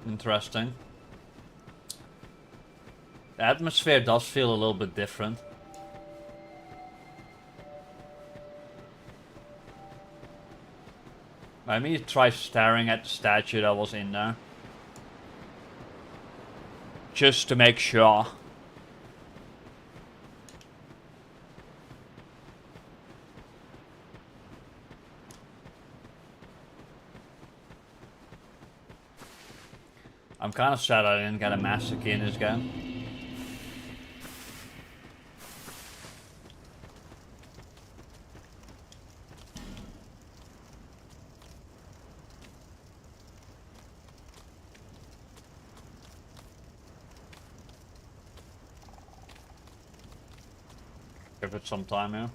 Interesting. The atmosphere does feel a little bit different. Let me try staring at the statue that was in there. Just to make sure. I'm kind of sad I didn't get a master key in this game. Give it some time here.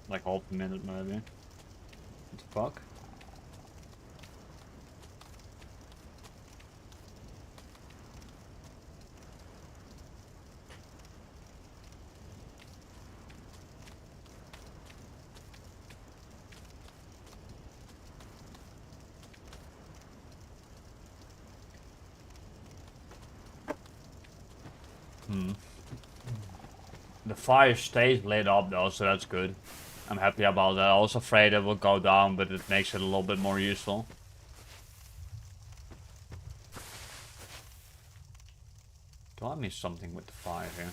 Like half a minute maybe. What the fuck? The fire stays lit up though, so that's good. I'm happy about that. I was afraid it would go down, but it makes it a little bit more useful. Do I miss something with the fire here?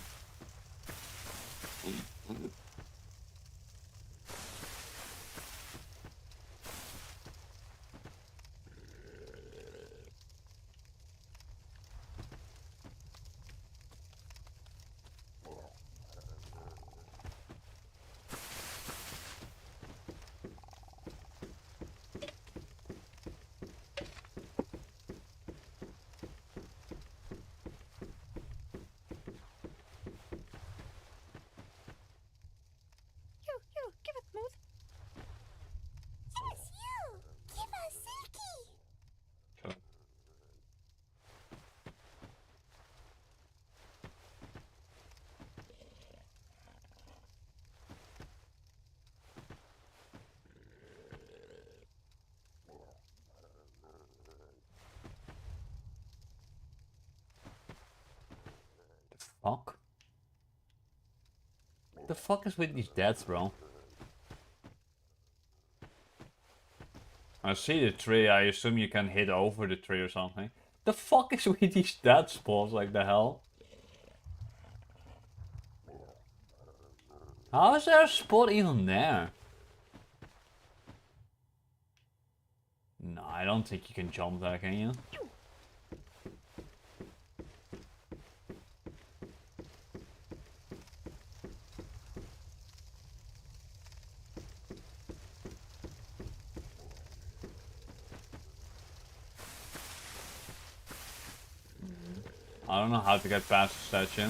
Fuck. The fuck is with these deaths, bro? I see the tree, I assume you can hit over the tree or something. The fuck is with these dead spawns, like the hell? How is there a spot even there? No, I don't think you can jump there, can you? I don't know how to get past the statue.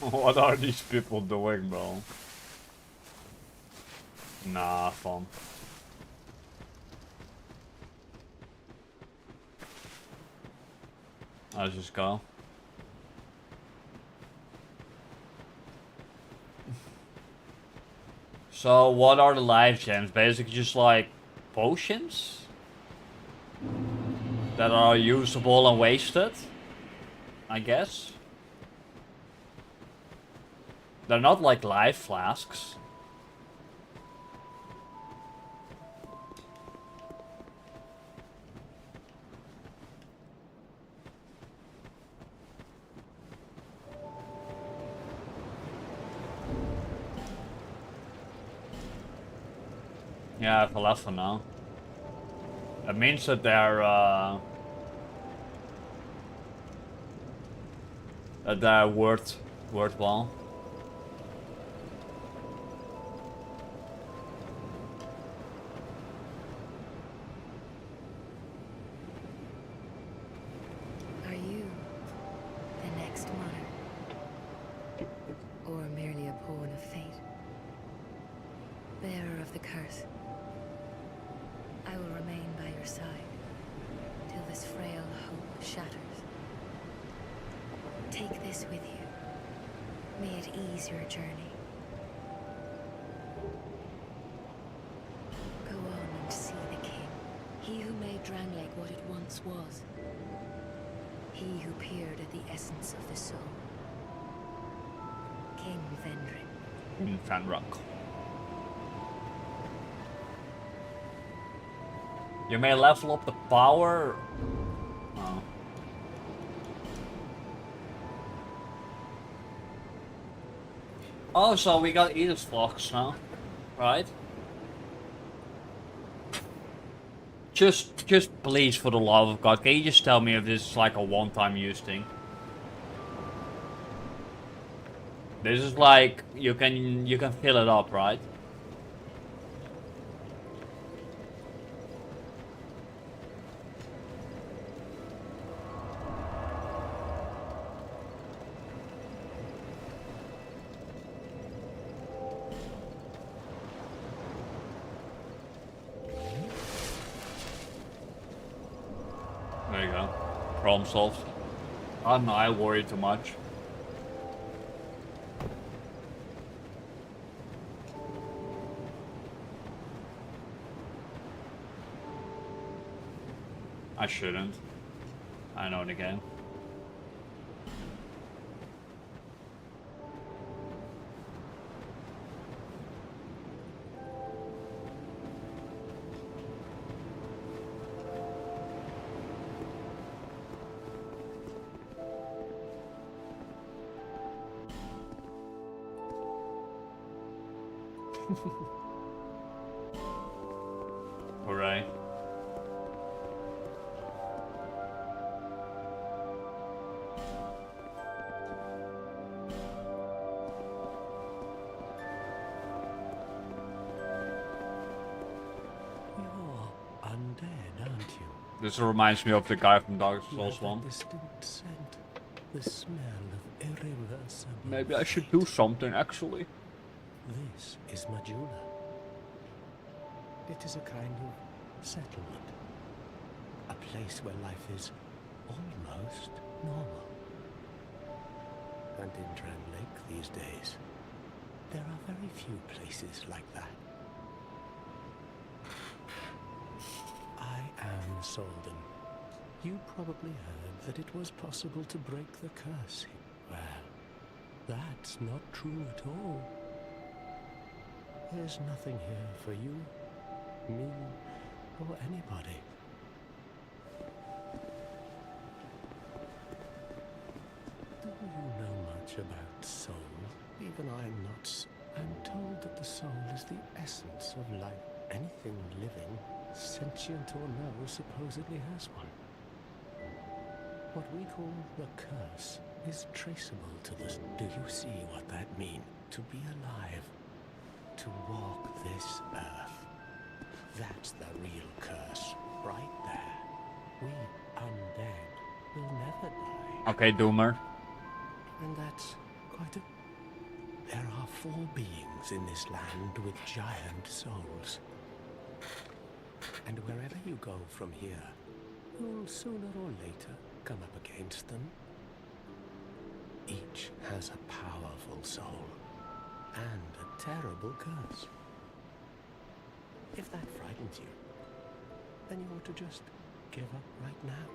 What are these people doing, bro? Nah, fun. Let's just go. So, what are the life gems? Basically just like potions that are usable and wasted, I guess. They're not like life flasks. Yeah, I've left for now. That means that they're worthwhile.
Are you the next monarch? Or merely a pawn of fate? Bearer of the curse. I will remain by your side till this frail hope shatters. Take this with you. May it ease your journey. Go on and see the king. He who made Drangleic what it once was. He who peered at the essence of the soul. King Vendrick.
Fanrock. You may level up the power. Oh. Oh, so we got Edith's Fox now, right? Just please, for the love of God, can you just tell me if this is like a one-time use thing? This is like you can fill it up, right? There you go. Problem solved. I don't know, I worry too much. I shouldn't. I know it again. Hooray.
You're undead, aren't you?
This reminds me of the guy from Dark Souls
You have
1.
that distinct scent, the smell of irreversible.
Maybe I should do something actually.
This is Majula. It is a kind of settlement. A place where life is almost normal. And in Drangleic these days, there are very few places like that.
am Solden. You probably heard that it was possible to break the curse. Well, that's not true at all. There's nothing here for you, me, or anybody. Do you know much about soul? Even I'm not. I'm told that the soul is the essence of life. Anything living, sentient or no, supposedly has one. What we call the curse is traceable to this. Do you see what that means? To be alive. To walk this earth. That's the real curse, right there. We undead will never die.
Okay, Doomer.
And that's quite a... There are 4 beings in this land with giant souls. And wherever you go from here, you'll sooner or later come up against them. Each has a powerful soul and a terrible curse. If that frightens you, then you ought to just give up right now,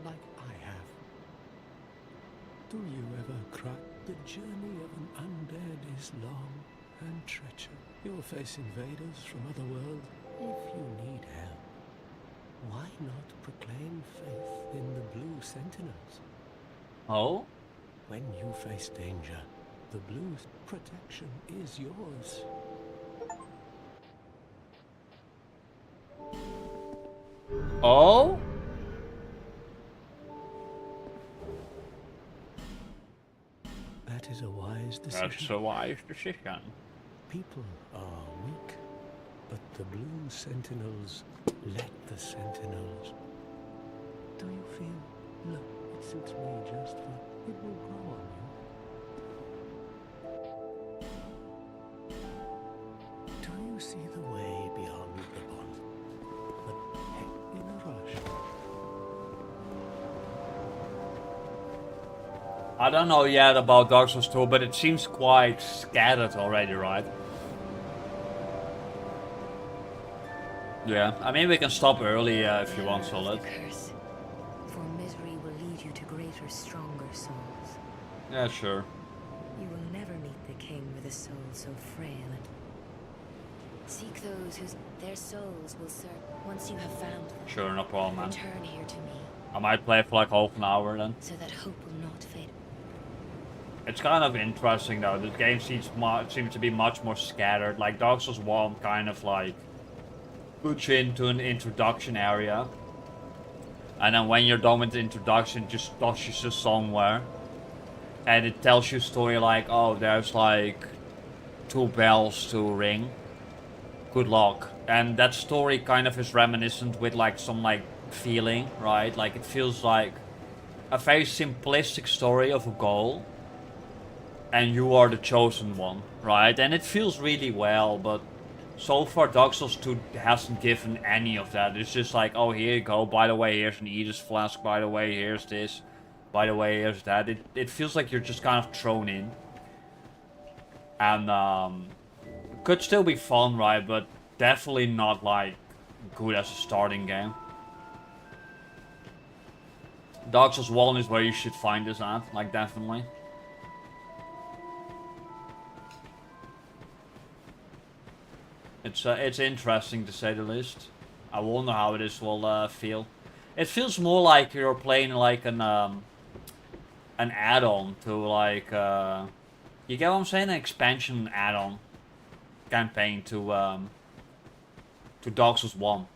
like I have. Do you ever cry? The journey of an undead is long and treacherous. You'll face invaders from other worlds. If you need help, why not proclaim faith in the Blue Sentinels?
Oh?
When you face danger, the Blue protection is yours.
Oh?
That is a wise decision.
That's a wise decision.
People are weak, but the Blue Sentinels let the Sentinels. Do you feel? Look, it suits me just for... It will grow on you. Do you see the way beyond the bond? But hey, in a rush.
I don't know yet about Dark Souls 2, but it seems quite scattered already, right? Yeah, I mean we can stop early if you want, Solid.
Curse. For misery will lead you to greater, stronger souls.
Yeah, sure.
You will never meet the king with a soul so frail and... Seek those whose their souls will serve. Once you have found them,
Sure, no problem, man.
return here to me,
I might play for like half an hour then.
so that hope will not fade.
It's kind of interesting though. This game seems to be much more scattered. Like Dark Souls 1 kind of like puts you into an introduction area. And then when you're done with the introduction, just tosses you somewhere. And it tells you a story like, oh, there's like 2 bells to ring. Good luck. And that story kind of is reminiscent with like some like feeling, right? Like it feels like a very simplistic story of a goal. And you are the chosen one, right? And it feels really well, but so far Dark Souls 2 hasn't given any of that. It's just like, oh, here you go. By the way, here's an Aegis flask. By the way, here's this. By the way, here's that. It feels like you're just kind of thrown in. And could still be fun, right? But definitely not like good as a starting game. Dark Souls 1 is where you should find this at, like definitely. It's interesting to say the least. I wonder how this will feel. It feels more like you're playing like an add-on to like you get what I'm saying? An expansion add-on campaign to Dark Souls 1.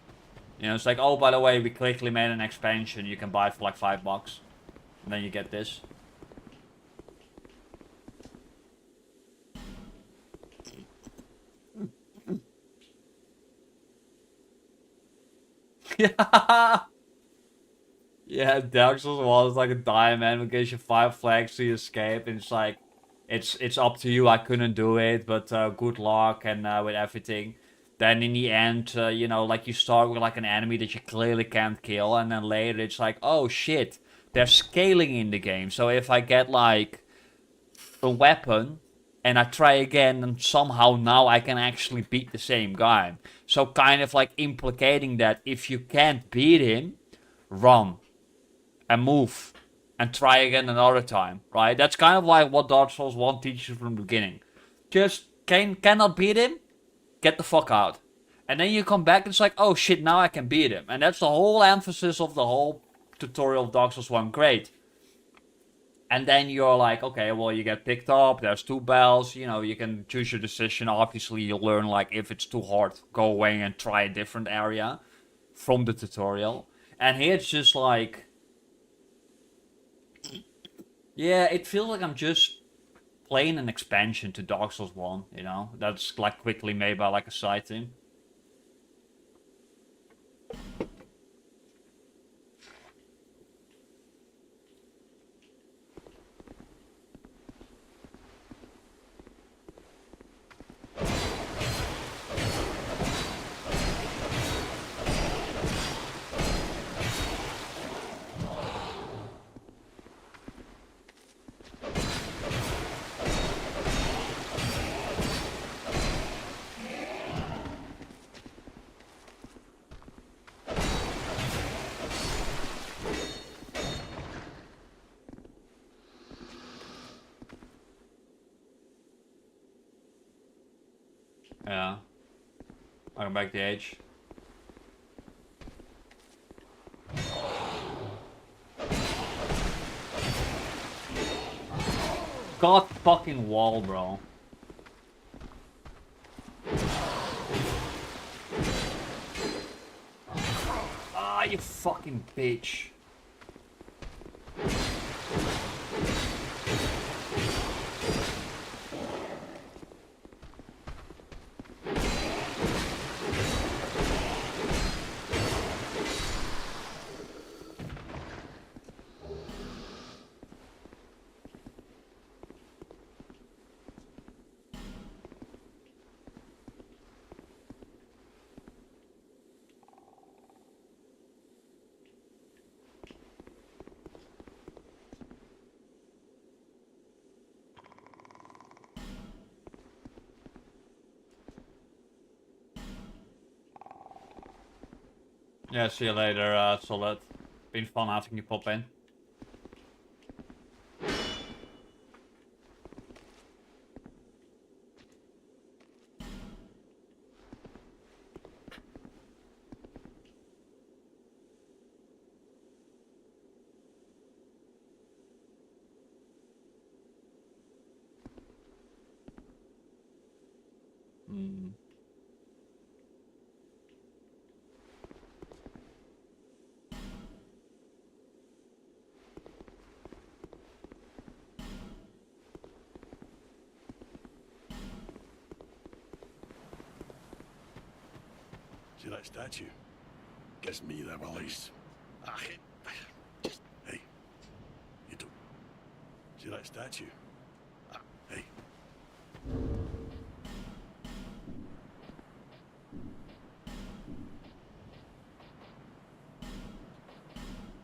You know, it's like, oh, by the way, we quickly made an expansion. You can buy it for like $5, and then you get this. Yeah. Yeah, Dark Souls 1 is like a diamond that gives you 5 flags to escape, and it's like, it's up to you. I couldn't do it, but good luck and with everything. Then in the end, you know, like you start with like an enemy that you clearly can't kill, and then later it's like, oh shit, there's scaling in the game. So if I get like a weapon and I try again, and somehow now I can actually beat the same guy. So kind of like implicating that if you can't beat him, run and move and try again another time, right? That's kind of like what Dark Souls 1 teaches you from the beginning. Just cannot beat him, get the fuck out. And then you come back and it's like, oh shit, now I can beat him. And that's the whole emphasis of the whole tutorial of Dark Souls 1. Great. And then you're like, okay, well, you get picked up, there's 2 bells, you know, you can choose your decision. Obviously, you'll learn, like, if it's too hard, go away and try a different area from the tutorial. And here it's just like, yeah, it feels like I'm just playing an expansion to Dark Souls 1, you know? That's, like, quickly made by, like, a side team. Yeah. Welcome back to Age. God fucking wall, bro. Ah, you fucking bitch. Yeah, see you later, Solid. Been fun having you pop in. Hmm.
See that statue? Gives me the willies. Ah, just, hey, you don't... See that statue? Ah, hey.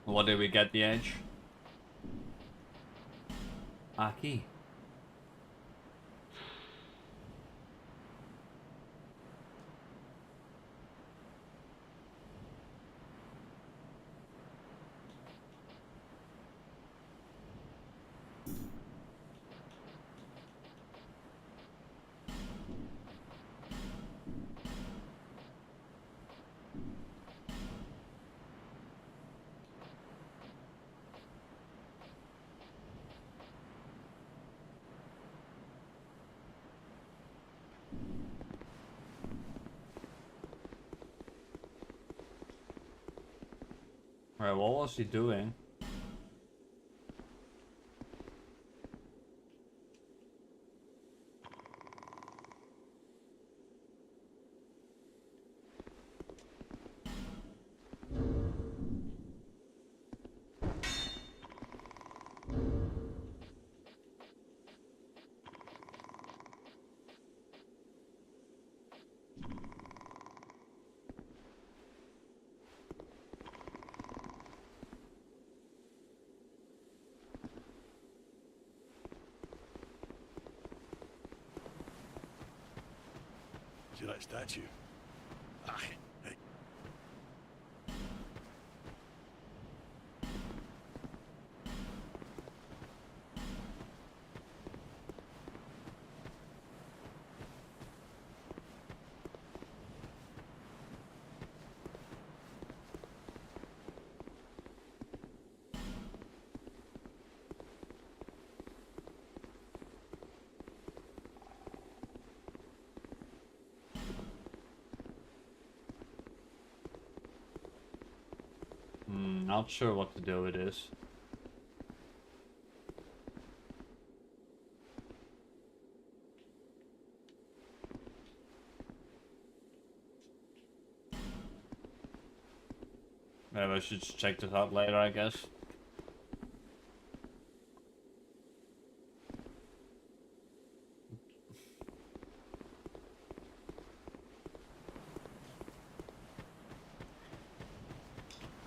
What did we get, the Edge? Aki. Alright, what was he doing?
See that statue? Ah, hey.
Not sure what to do with this. Maybe I should check this out later, I guess.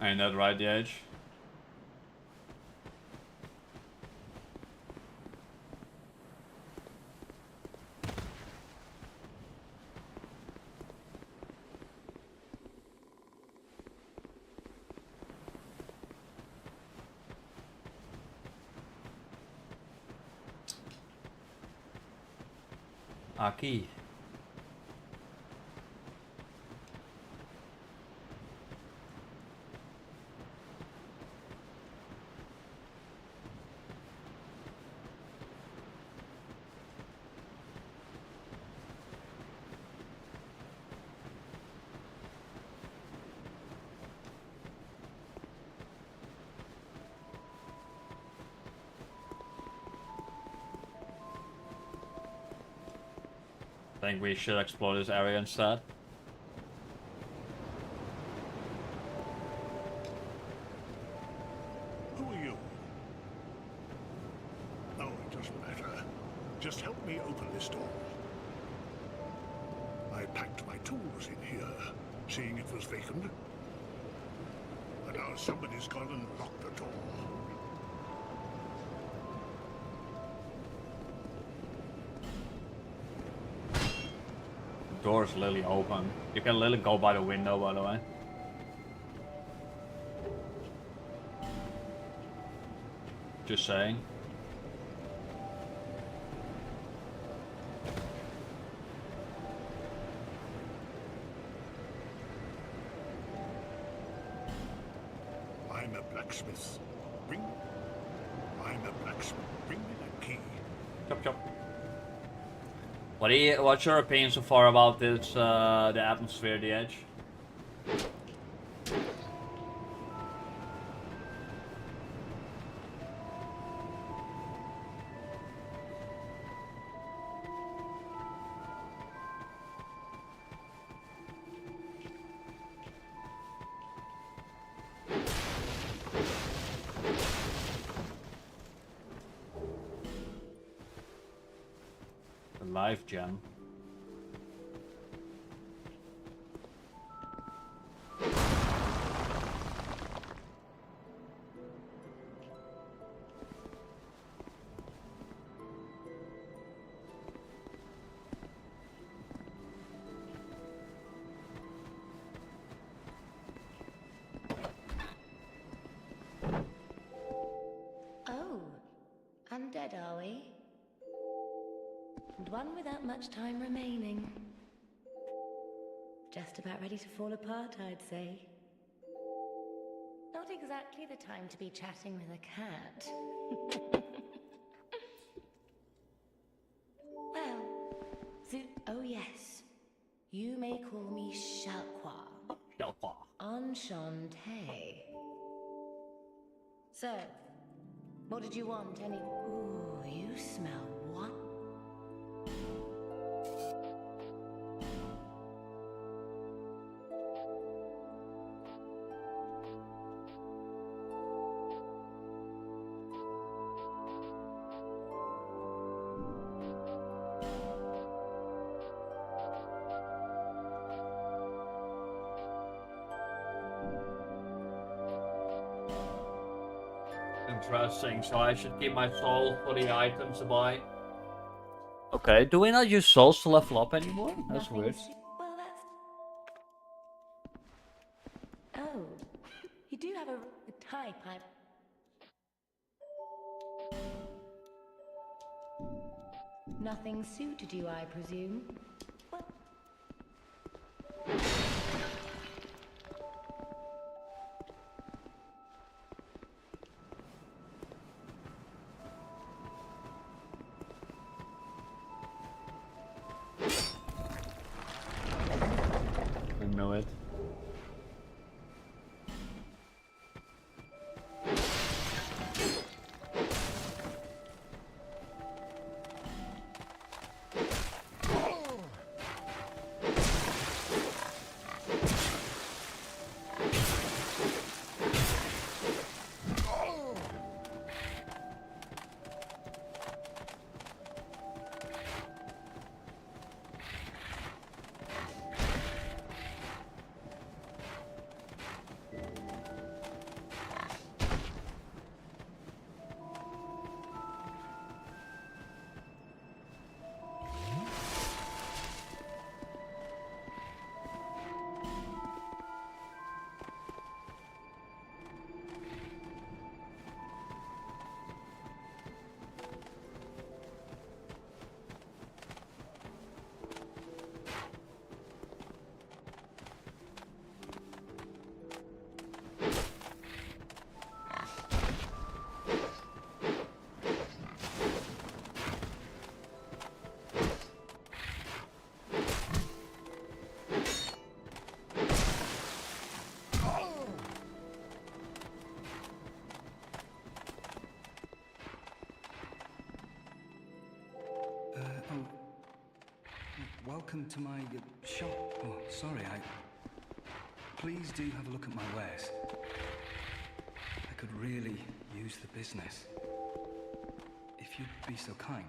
Ain't that right, the edge? Aquí. I think we should explore this area instead.
Who are you? Oh, it doesn't matter. Just help me open this door. I packed my tools in here, seeing it was vacant. But now somebody's gone and locked the door.
The door is literally open. You can literally go by the window, by the way. Just saying.
I'm a blacksmith. I'm a blacksmith. Bring me the key.
Chop chop. What's your opinion so far about this, the atmosphere, the edge? Life gem.
Oh, undead are we? And one without much time remaining. Just about ready to fall apart, I'd say. Not exactly the time to be chatting with a cat. Well, oh yes. You may call me Shalqua.
Shalqua.
Enchantée. So, what did you want, any? Ooh, you smell what?
Interesting, so I should keep my soul for the items to buy. Okay, do we not use souls to level up anymore? That's weird.
You do have a type, Nothing suited you, I presume? Well...
I know it.
Welcome to my shop. Oh, sorry, Please do have a look at my wares. I could really use the business. If you'd be so kind.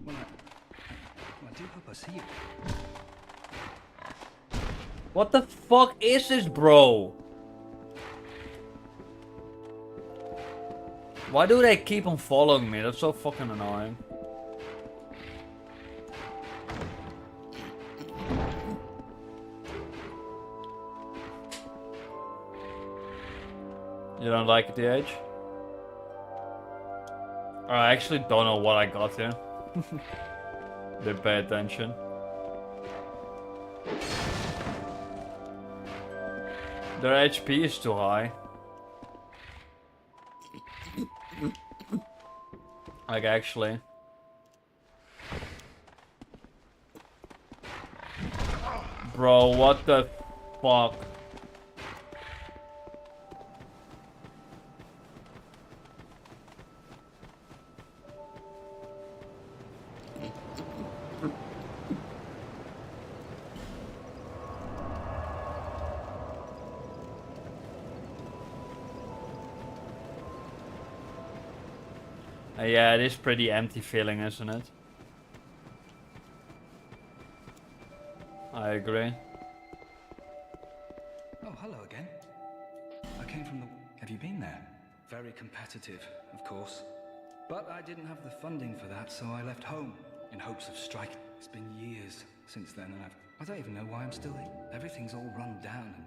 Well, I do hope I see you.
What the fuck is this, bro? Why do they keep on following me? That's so fucking annoying. You don't like it, DH? I actually don't know what I got here. Didn't pay attention. Their HP is too high. Like, actually. Bro, what the fuck? Yeah, it is pretty empty feeling, isn't it? I agree.
Oh, hello again. I came from the... Have you been there? Very competitive, of course. But I didn't have the funding for that, so I left home in hopes of striking. It's been years since then, and I don't even know why I'm still here. Everything's all run down and...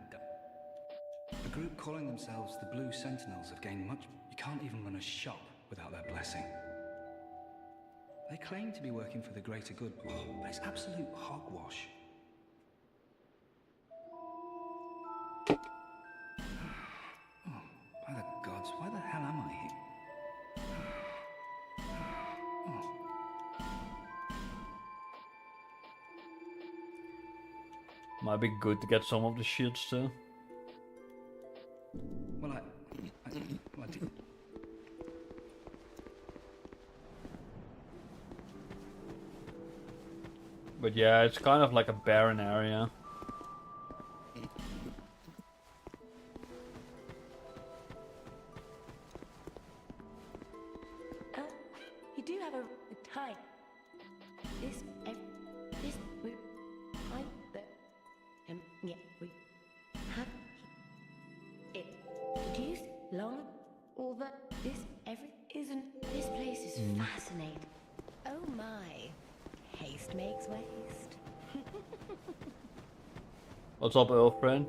A group calling themselves the Blue Sentinels have gained much... You can't even run a shop without their blessing. They claim to be working for the greater good, but it's absolute hogwash. Oh, by the gods, why the hell am I here? Oh.
Might be good to get some of the shields too.
Well, I did.
But yeah, it's kind of like a barren area.
You do have a type. This, we, yeah, we have it. Did you long all that? This, Isn't this place is fascinating? Oh my. Haste makes waste.
What's up, old friend?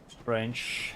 Strange.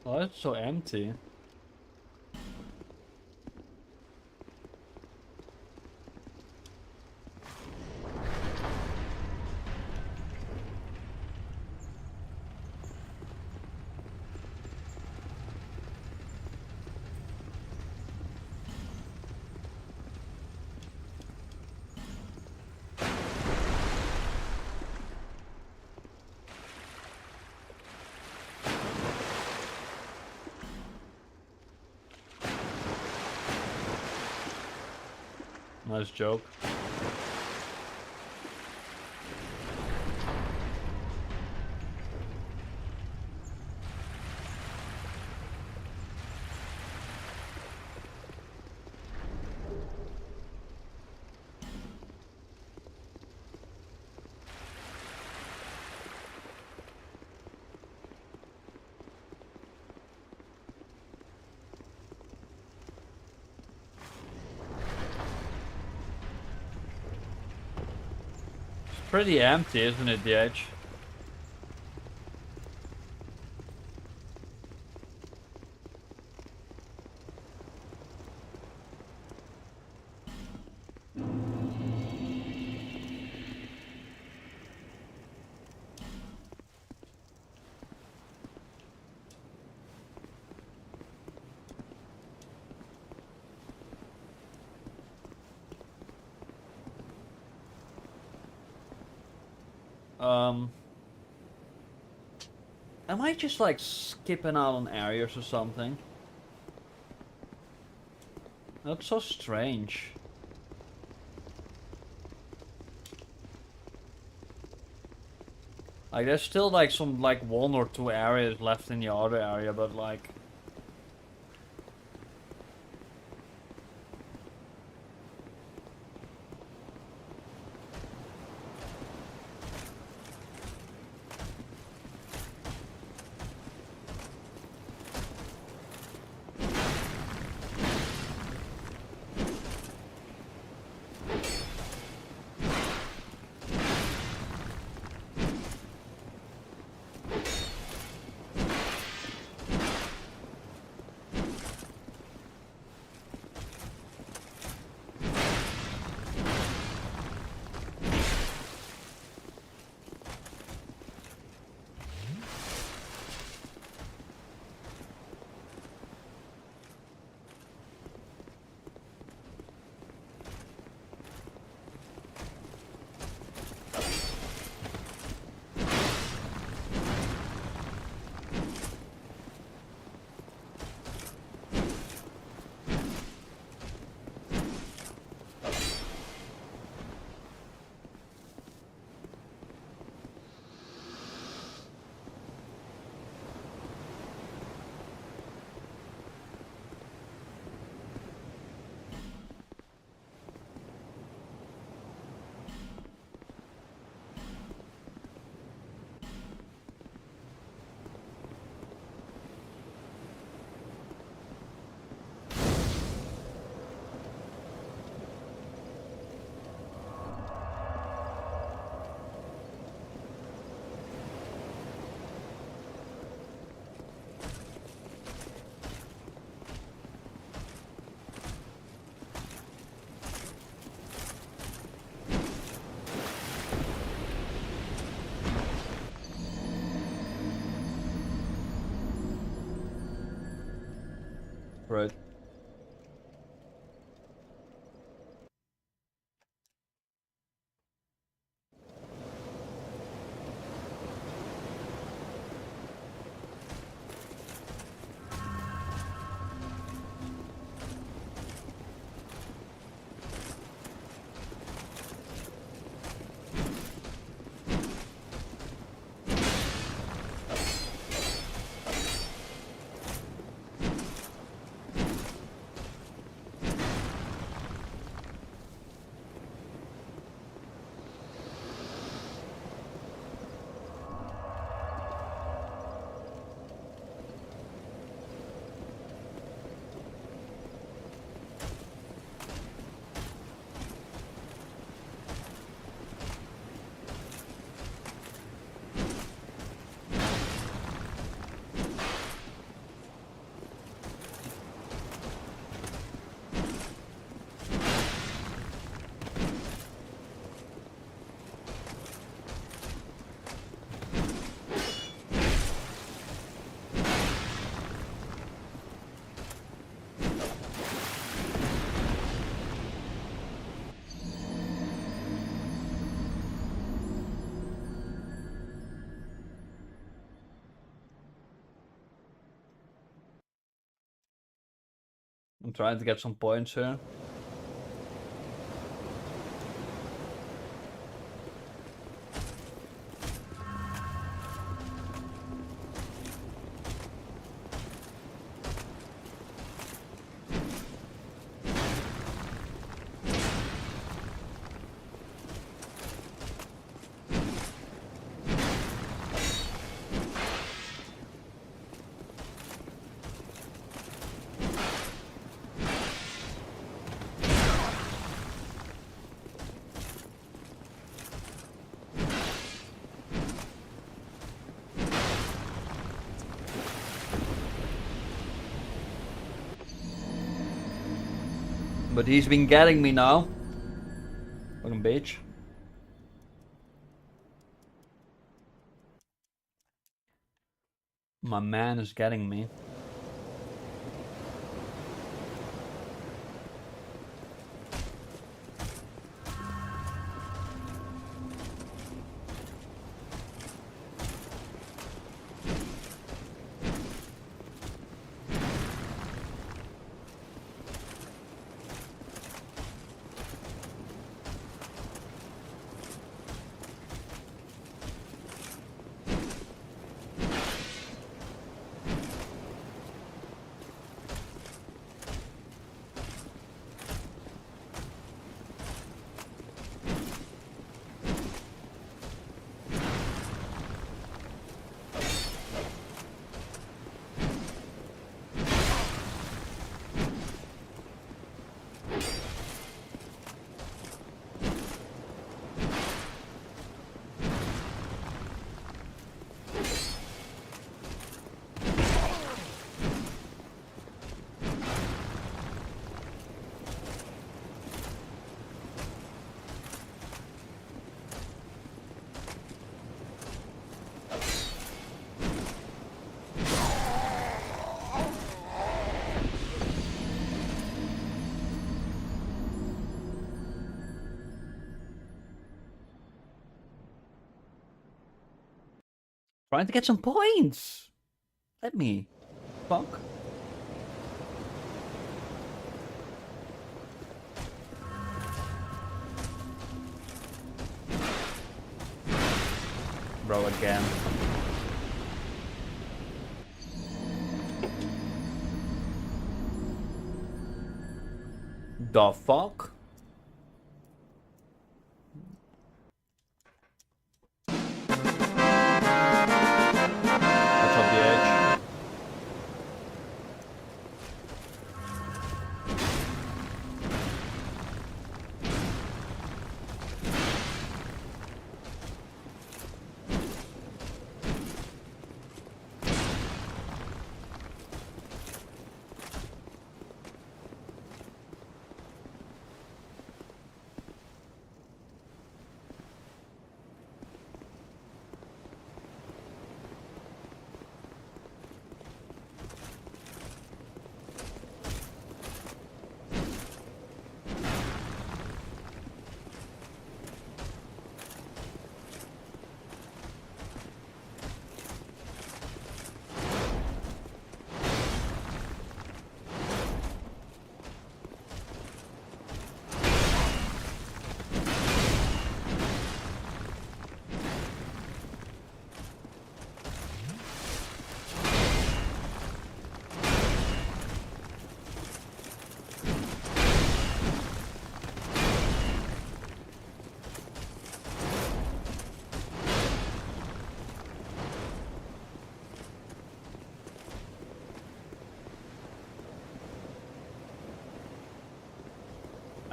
Oh, it's so empty. Nice joke. Pretty empty, isn't it, the edge? Am I just like skipping out on areas or something? That's so strange. Like there's still like some like 1 or 2 areas left in the other area, but like cooperate. I'm trying to get some points here. But he's been getting me now. Fucking bitch. My man is getting me. Trying to get some points. Let me. Fuck. Bro, again. The fuck?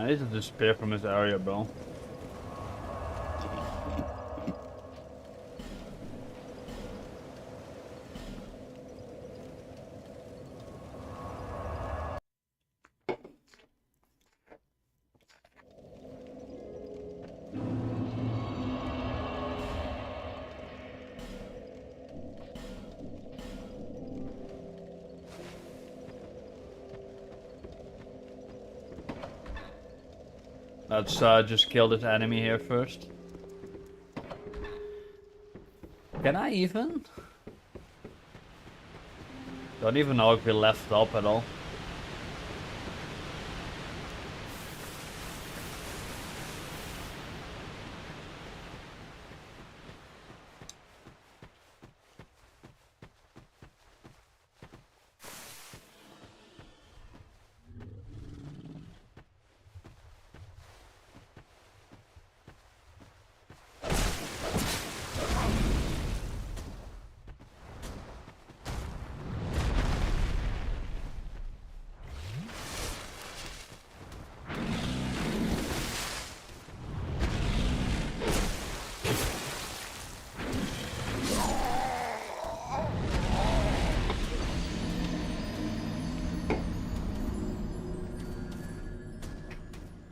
I need to disappear from this area, bro. Let's just kill this enemy here first. Can I even? Don't even know if we left up at all.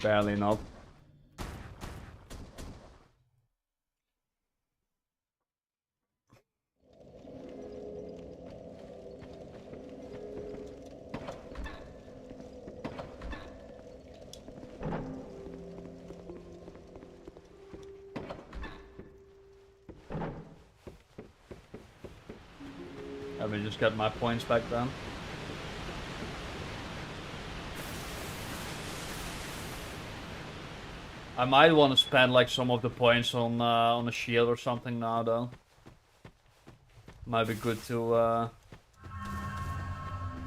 Barely not. Let me just get my points back then. I might want to spend like some of the points on a shield or something now though. Might be good to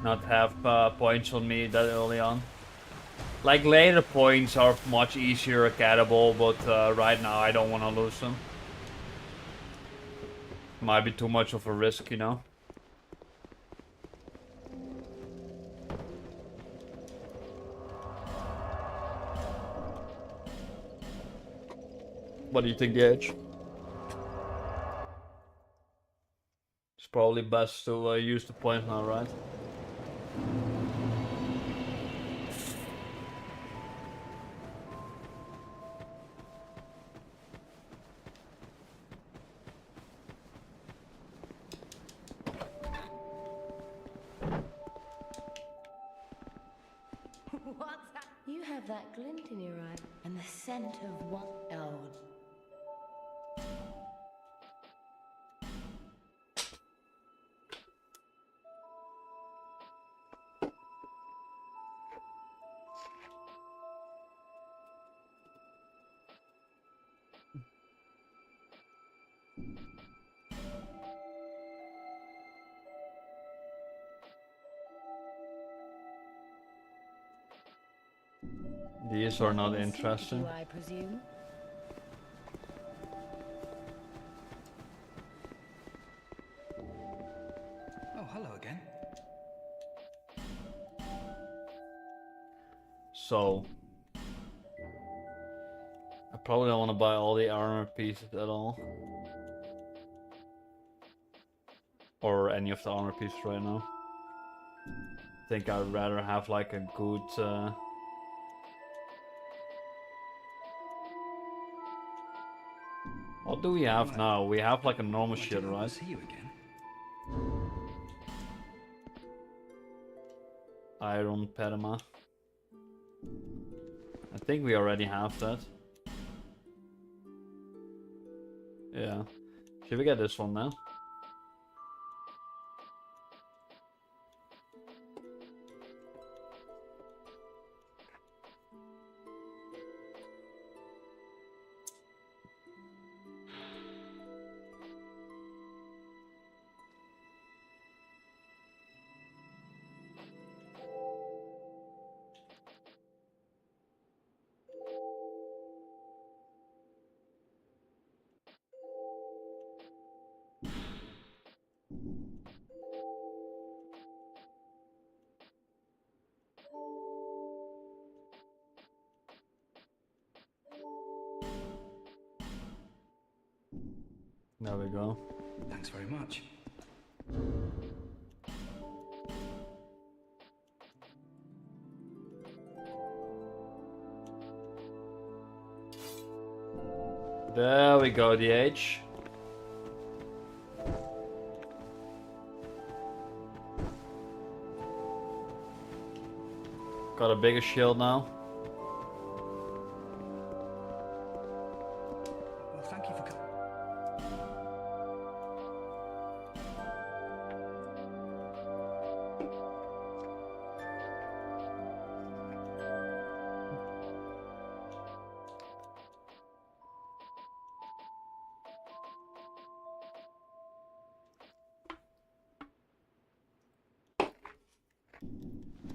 not have points on me that early on. Like later points are much easier gettable, but right now I don't want to lose them. Might be too much of a risk, you know. What do you think, DH? It's probably best to use the points now, right?
What's that? You have that glint in your eye and the scent of what? Oh.
These are not interesting.
Do I presume?
Oh, hello again.
So I probably don't want to buy all the armor pieces at all. Or any of the armor pieces right now. I think I'd rather have like a good what do we have now? We have like a normal shit, right?
See you again.
Iron Padma. I think we already have that. Yeah. Should we get this one now? There we go.
Thanks very much.
There we go, DH. Got a bigger shield now.
Well, thank you for coming.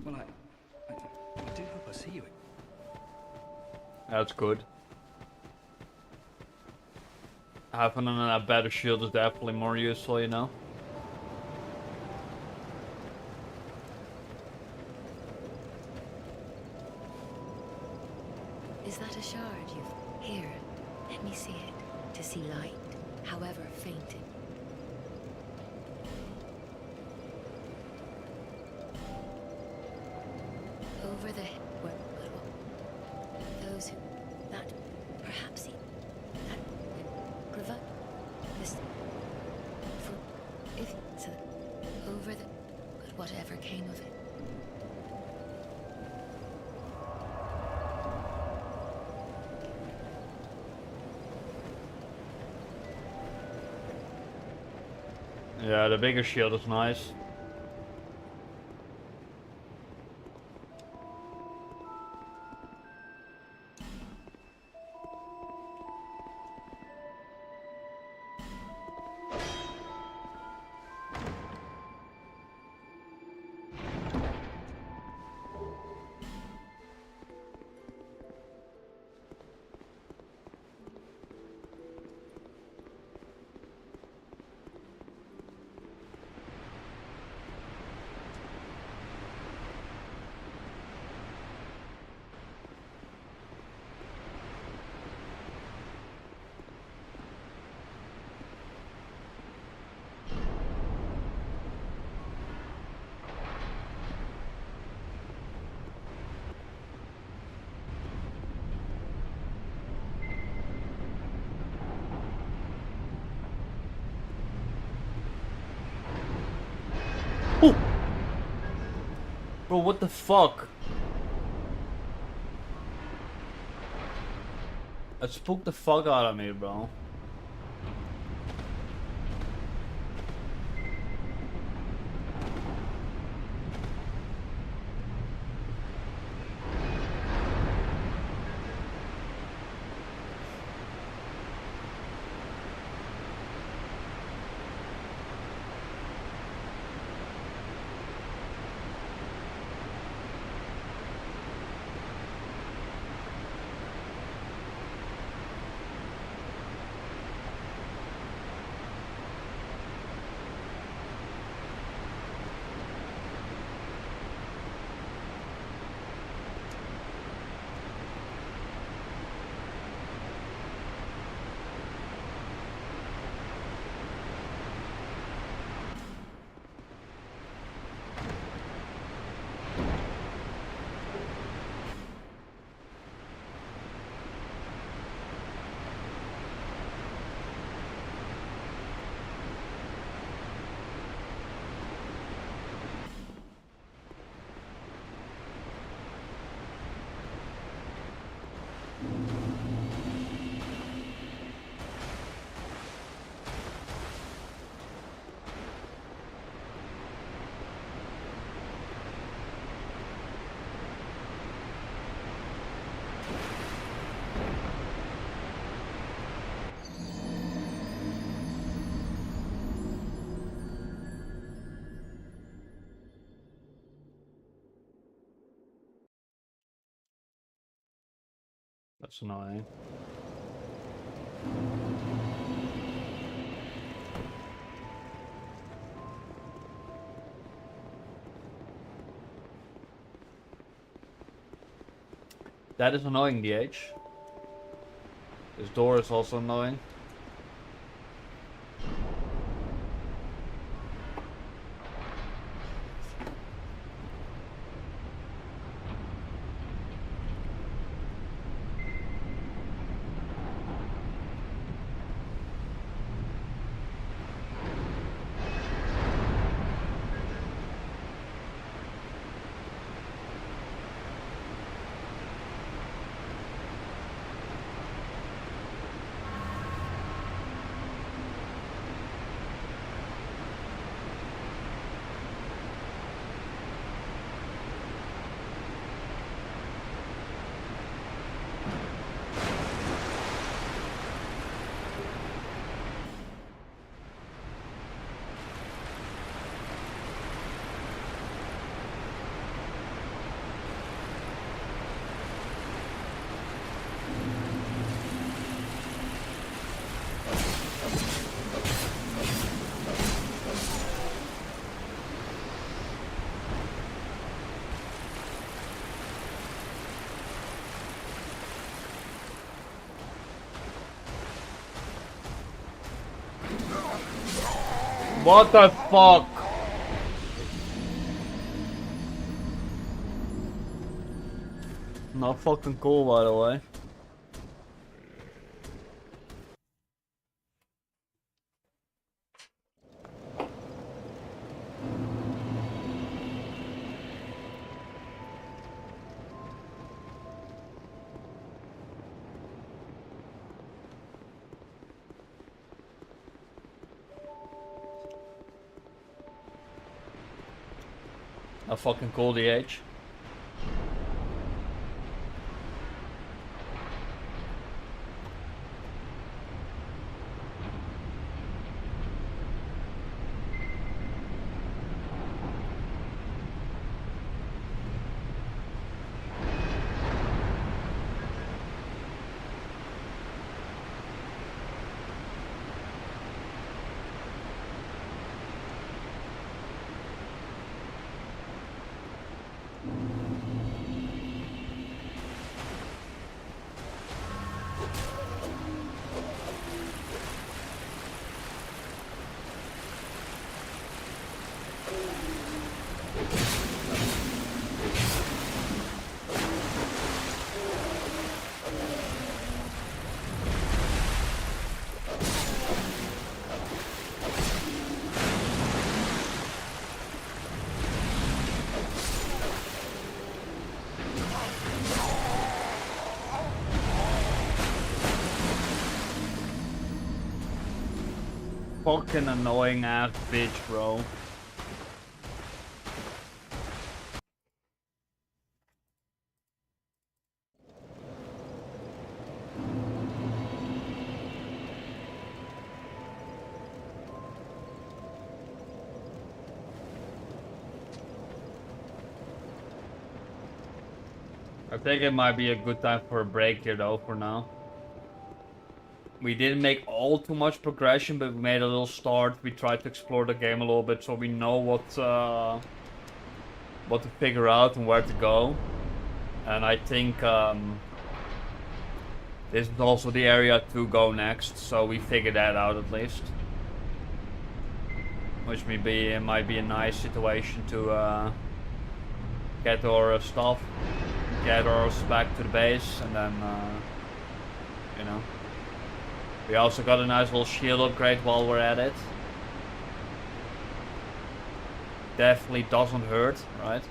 Well, I do hope I see you.
That's good. Having a better shield is definitely more useful, you know?
Is that a shard you've... Here, let me see it. To see light, however faint it... Over the... What? Those who... That... Perhaps he... That... Provide... This... For... If... So... Over the... But whatever came of it...
Yeah, the bigger shield is nice. Oh! Bro, what the fuck? It spooked the fuck out of me, bro. That's annoying. That is annoying, DH. This door is also annoying. What the fuck? Not fucking cool, by the way. A fucking cool DH. Fucking annoying ass bitch, bro. I think it might be a good time for a break here though for now. We didn't make all too much progression, but we made a little start. We tried to explore the game a little bit so we know what to figure out and where to go. And I think this is also the area to go next, so we figured that out at least. Which might be a nice situation to get our stuff, get ours back to the base, and then you know. We also got a nice little shield upgrade while we're at it. Definitely doesn't hurt, right?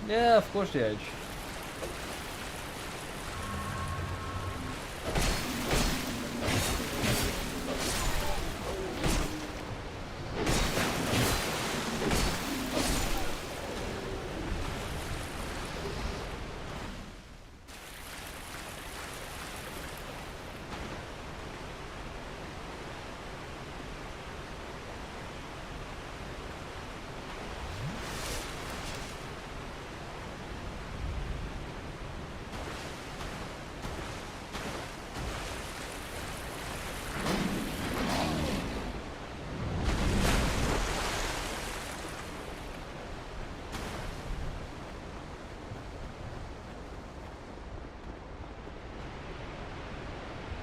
Yeah, of course the edge.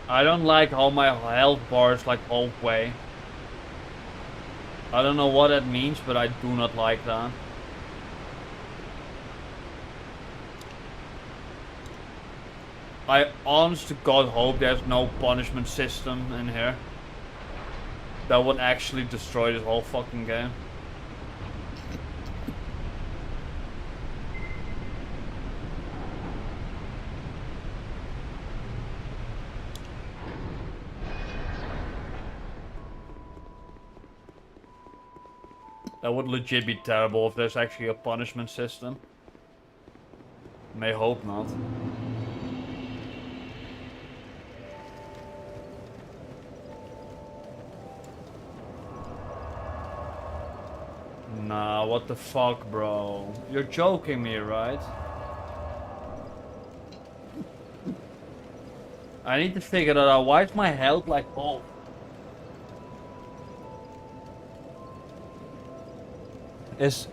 I don't like how my health bar is like halfway. I don't know what that means, but I do not like that. I honest to God hope there's no punishment system in here that would actually destroy this whole fucking game. That would legit be terrible if there's actually a punishment system. May hope not. Nah, what the fuck, bro? You're joking me, right? I need to figure that out. Why is my health like half? Is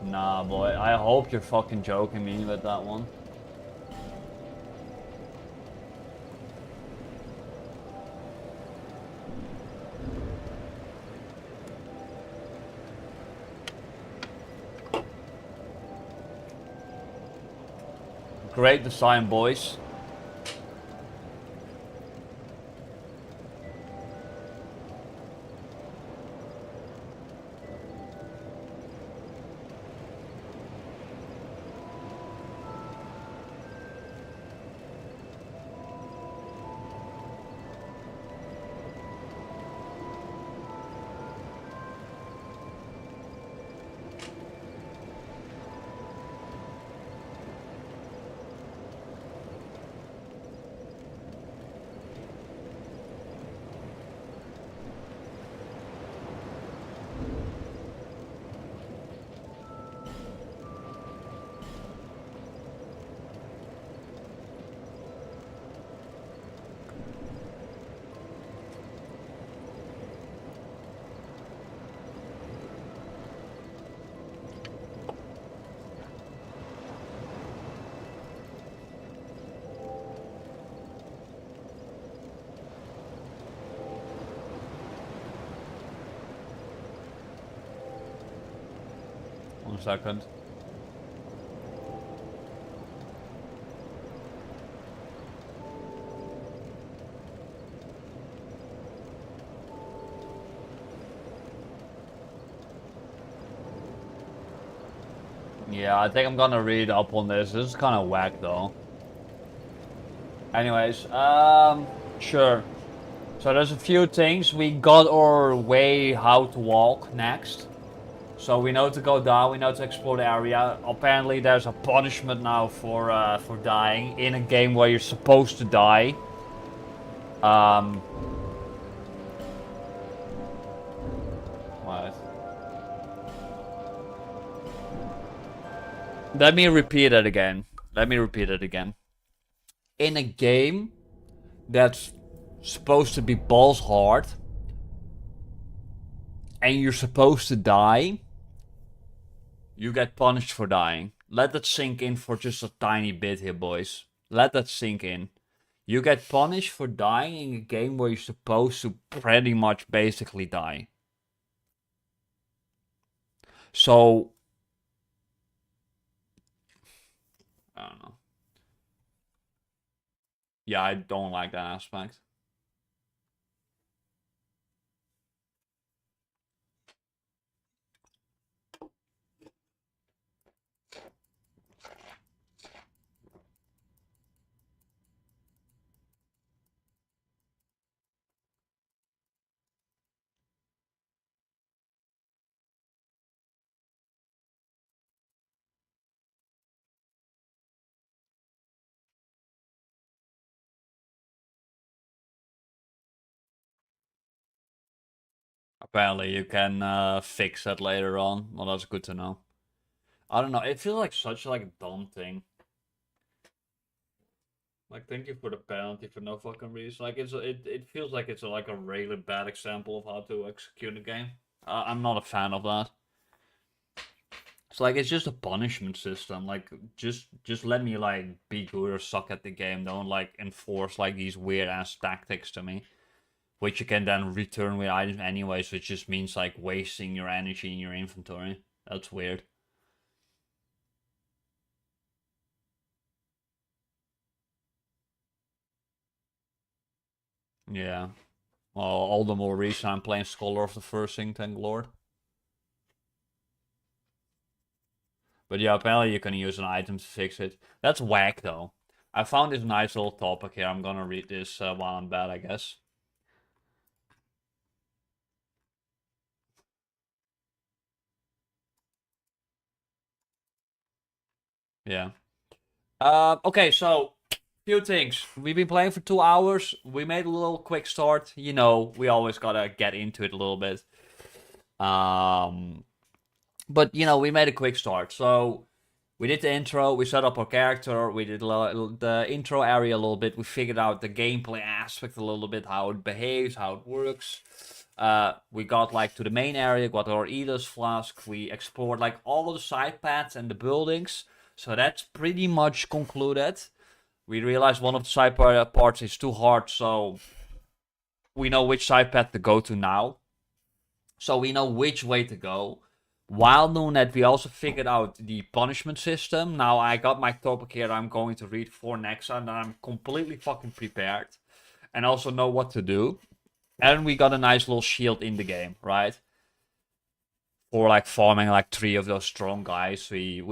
Nah, boy. I hope you're fucking joking me with that one. Great design, boys. One second. Yeah, I think I'm gonna read up on this. This is kind of whack though. Anyways, sure. So there's a few things. We got our way how to walk next. So we know to go down, we know to explore the area. Apparently there's a punishment now for dying in a game where you're supposed to die. What? Let me repeat it again. In a game that's supposed to be balls hard and you're supposed to die, you get punished for dying. Let that sink in for just a tiny bit here, boys. Let that sink in. You get punished for dying in a game where you're supposed to pretty much basically die. So, I don't know. Yeah, I don't like that aspect. Apparently you can fix that later on. Well, that's good to know. I don't know. It feels like such like a dumb thing. Like, thank you for the penalty for no fucking reason. Like, it feels like it's like a really bad example of how to execute a game. I'm not a fan of that. It's like it's just a punishment system. Like, just let me like be good or suck at the game. Don't like enforce like these weird ass tactics to me, which you can then return with items anyway. So it just means like wasting your energy in your inventory. That's weird. Yeah. Well, all the more reason I'm playing Scholar of the First Thing, thank Lord. But yeah, apparently you can use an item to fix it. That's whack though. I found this nice little topic here. I'm gonna read this while I'm bad, I guess. Yeah. Okay, so few things. We've been playing for 2 hours. We made a little quick start. You know, we always gotta get into it a little bit. But you know, we made a quick start. So we did the intro. We set up our character. We did the intro area a little bit. We figured out the gameplay aspect a little bit, how it behaves, how it works. We got like to the main area, got our Eater's Flask. We explored like all of the side paths and the buildings. So that's pretty much concluded. We realized one of the side parts is too hard, so we know which side path to go to now. So we know which way to go. While doing that, we also figured out the punishment system. Now I got my topic here I'm going to read for Nexa, and I'm completely fucking prepared. And also know what to do. And we got a nice little shield in the game, right? For like farming like 3 of those strong guys. We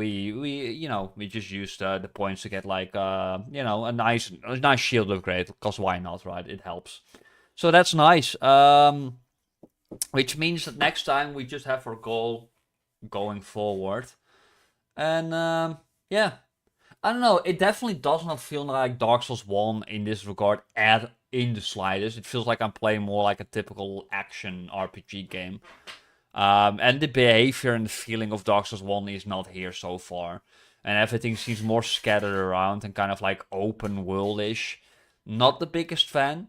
just used the points to get like a nice shield upgrade. Because why not, right? It helps. So that's nice. Which means that next time we just have our goal going forward. And yeah. I don't know, it definitely does not feel like Dark Souls 1 in this regard in the slightest. It feels like I'm playing more like a typical action RPG game. And the behavior and the feeling of Dark Souls 1 is not here so far. And everything seems more scattered around and kind of like open world-ish. Not the biggest fan.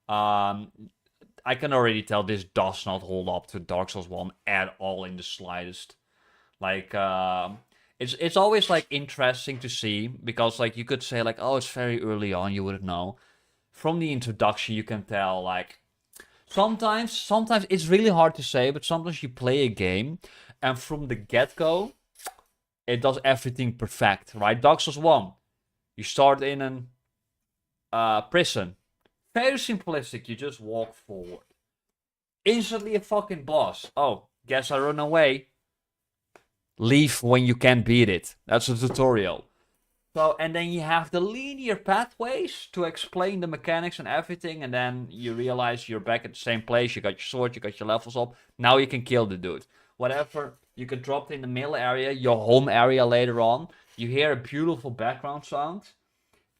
I can already tell this does not hold up to Dark Souls 1 at all in the slightest. Like, it's always like interesting to see, because like you could say like, oh, it's very early on, you wouldn't know. From the introduction you can tell like, sometimes it's really hard to say, but sometimes you play a game and from the get-go, it does everything perfect, right? Dark Souls 1, you start in an prison. Very simplistic, you just walk forward. Instantly a fucking boss. Oh, guess I run away. Leave when you can't beat it. That's a tutorial. So, and then you have the linear pathways to explain the mechanics and everything, and then you realize you're back at the same place, you got your sword, you got your levels up, now you can kill the dude. Whatever, you can drop in the middle area, your home area later on, you hear a beautiful background sound,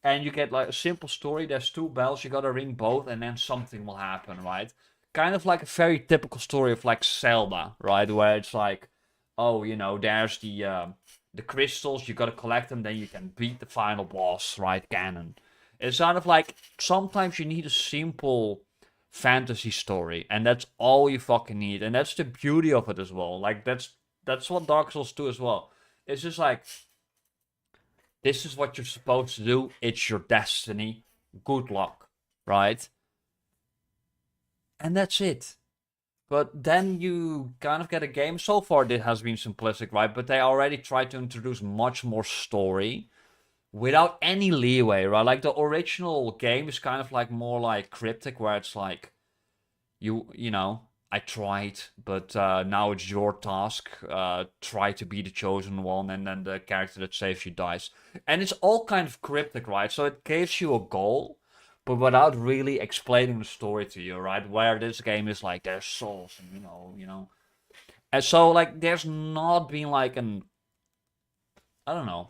and you get like a simple story, there's 2 bells, you gotta ring both, and then something will happen, right? Kind of like a very typical story of like Zelda, right? Where it's like, oh, there's the crystals, you gotta collect them, then you can beat the final boss, right? Ganon. It's kind of like, sometimes you need a simple fantasy story, and that's all you fucking need, and that's the beauty of it as well. Like, that's what Dark Souls do as well. It's just like, this is what you're supposed to do, it's your destiny, good luck, right? And that's it. But then you kind of get a game. So far it has been simplistic, right? But they already tried to introduce much more story without any leeway, right? Like the original game is kind of like more like cryptic, where it's like, I tried, but now it's your task. Try to be the chosen one, and then the character that saves you dies. And it's all kind of cryptic, right? So it gives you a goal, but without really explaining the story to you, right? Where this game is like, there's souls, and And so, like, there's not been like I don't know.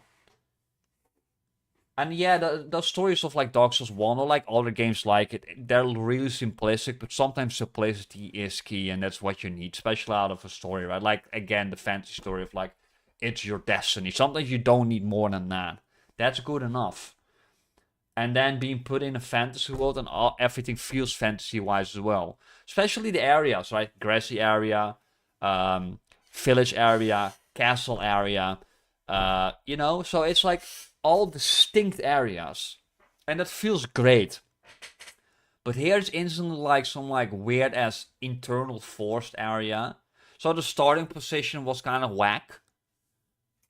And yeah, the stories of like Dark Souls 1 or like other games like it, they're really simplistic, but sometimes simplicity is key, and that's what you need, especially out of a story, right? Like, again, the fantasy story of like, it's your destiny. Sometimes you don't need more than that. That's good enough. And then being put in a fantasy world, and everything feels fantasy-wise as well. Especially the areas, right? Grassy area, village area, castle area, So it's like all distinct areas. And that feels great. But here it's instantly like some like weird-ass internal forest area. So the starting position was kind of whack.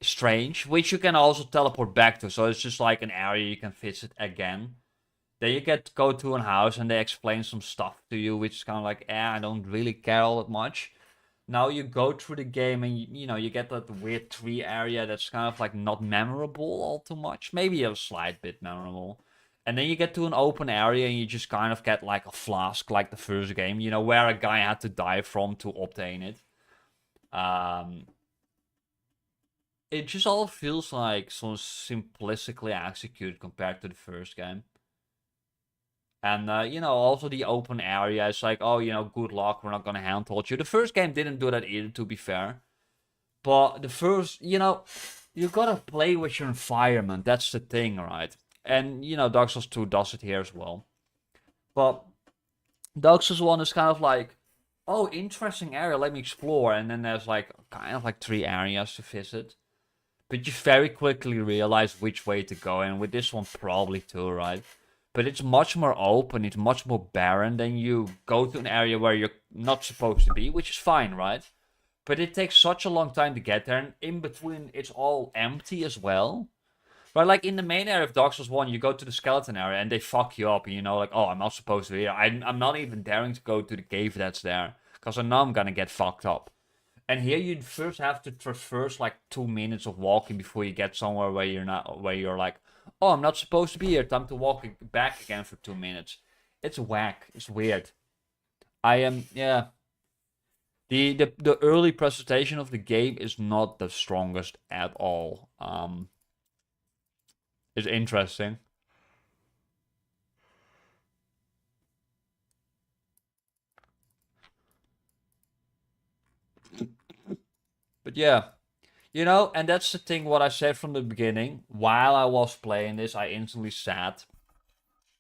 Strange, which you can also teleport back to, so it's just like an area you can visit again. Then you get to go to a house and they explain some stuff to you, which is kind of like, I don't really care all that much. Now you go through the game and you get that weird tree area that's kind of like not memorable all too much, maybe a slight bit memorable. And then you get to an open area and you just kind of get like a flask, like the first game, where a guy had to die from to obtain it. It just all feels like so simplistically executed compared to the first game. And, also the open area is like, oh, good luck, we're not gonna handhold you. The first game didn't do that either, to be fair. But the first, you gotta play with your environment, that's the thing, right? And, Dark Souls 2 does it here as well. But Dark Souls 1 is kind of like, oh, interesting area, let me explore. And then there's like kind of like 3 areas to visit. But you very quickly realize which way to go. And with this one, probably 2, right? But it's much more open, it's much more barren. Then you go to an area where you're not supposed to be, which is fine, right? But it takes such a long time to get there. And in between, it's all empty as well. Right, like in the main area of Dark Souls 1, you go to the skeleton area and they fuck you up. And you know, like, oh, I'm not supposed to be here. I'm not even daring to go to the cave that's there. Because I know I'm gonna get fucked up. And here you first have to traverse like 2 minutes of walking before you get somewhere where you're like, oh, I'm not supposed to be here. Time to walk back again for 2 minutes. It's whack. It's weird. Yeah. The early presentation of the game is not the strongest at all. It's interesting. But yeah, you know, and that's the thing what I said from the beginning. While I was playing this, I instantly said,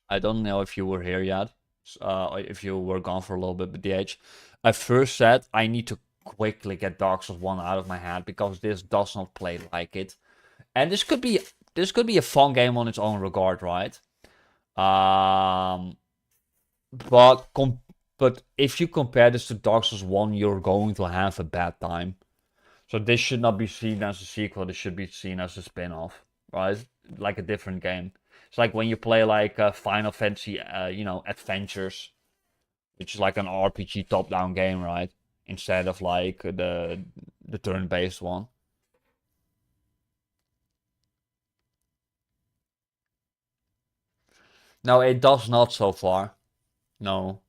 I don't know if you were here yet, if you were gone for a little bit, but DH, I first said I need to quickly get Dark Souls 1 out of my head because this does not play like it. And this could be a fun game on its own regard, right? But if you compare this to Dark Souls 1, you're going to have a bad time. So this should not be seen as a sequel. This should be seen as a spin-off, right? Like a different game. It's like when you play like Final Fantasy, Adventures, which is like an RPG top-down game, right? Instead of like the turn-based one. No, it does not so far. No.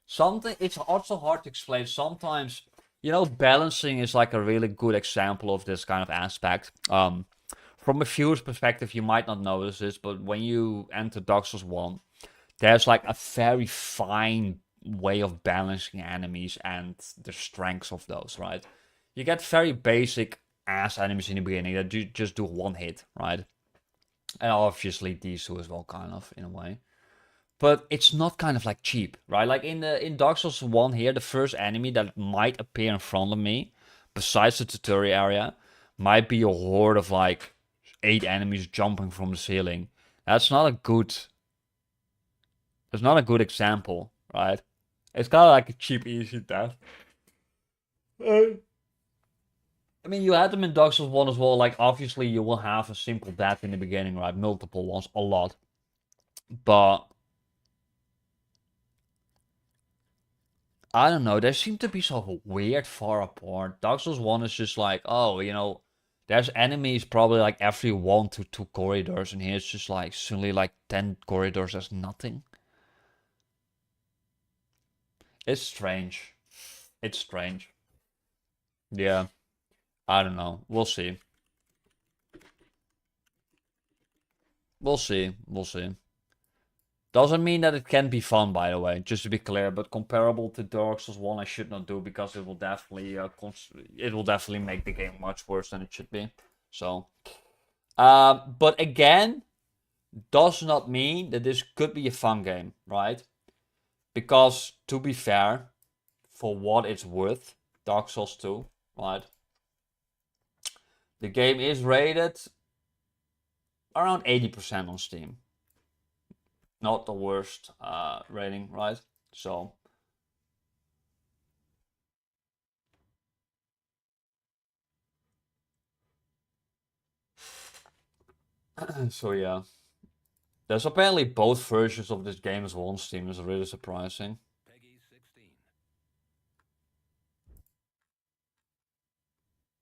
It's also hard to explain. Sometimes, you know, balancing is like a really good example of this kind of aspect. From a viewer's perspective, you might not notice this, but when you enter Dark Souls 1, there's like a very fine way of balancing enemies and the strengths of those, right? You get very basic ass enemies in the beginning that just do 1 hit, right? And obviously these two as well, kind of, in a way. But it's not kind of like cheap, right? Like in Dark Souls 1 here, the first enemy that might appear in front of me, besides the tutorial area, might be a horde of like 8 enemies jumping from the ceiling. That's not a good example, right? It's kind of like a cheap, easy death. I mean, you had them in Dark Souls 1 as well. Like, obviously, you will have a simple death in the beginning, right? Multiple ones, a lot. But I don't know. They seem to be so weird far apart. Dark Souls 1 is just like, oh, you know, there's enemies probably like every 1 to 2 corridors. And here it's just like, suddenly like 10 corridors as nothing. It's strange. It's strange. Yeah. I don't know. We'll see. We'll see. We'll see. Doesn't mean that it can be fun, by the way, just to be clear. But comparable to Dark Souls 1, I should not do because it will definitely make the game much worse than it should be. So, but again, does not mean that this could be a fun game, right? Because to be fair, for what it's worth, Dark Souls 2, right? The game is rated around 80% on Steam. Not the worst rating, right? So so yeah. There's apparently both versions of this game as well on Steam. It's really surprising.
Peggy 16.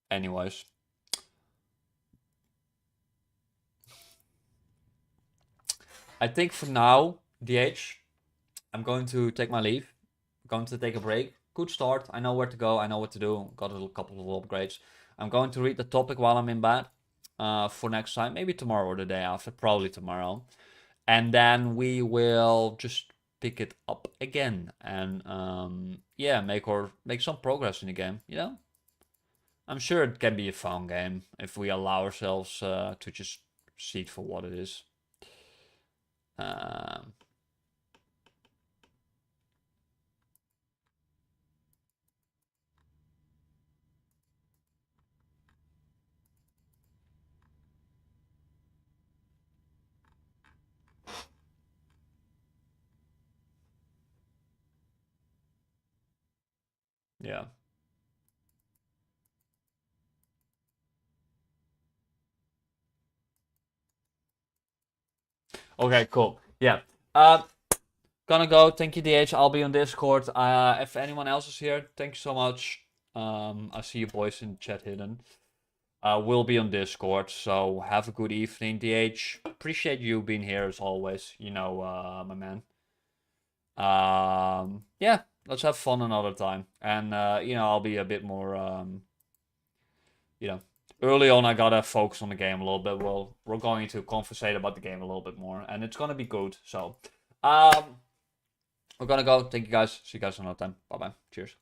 Anyways. I think for now, DH, I'm going to take my leave. I'm going to take a break. Good start. I know where to go. I know what to do. Got a couple of upgrades. I'm going to read the topic while I'm in bed for next time. Maybe tomorrow or the day after. Probably tomorrow. And then we will just pick it up again. And yeah, make some progress in the game. You know? I'm sure it can be a fun game if we allow ourselves to just see it for what it is. Yeah. Okay, cool. Yeah. Gonna go. Thank you, DH. I'll be on Discord. If anyone else is here, thank you so much. I see you boys in the chat hidden. We'll be on Discord, so have a good evening, DH. Appreciate you being here as always. You know, my man. Yeah, let's have fun another time. And you know, I'll be a bit more you know, early on I gotta focus on the game a little bit. Well, we're going to conversate about the game a little bit more, and it's gonna be good. So we're gonna go. Thank you guys. See you guys another time. Bye bye. Cheers.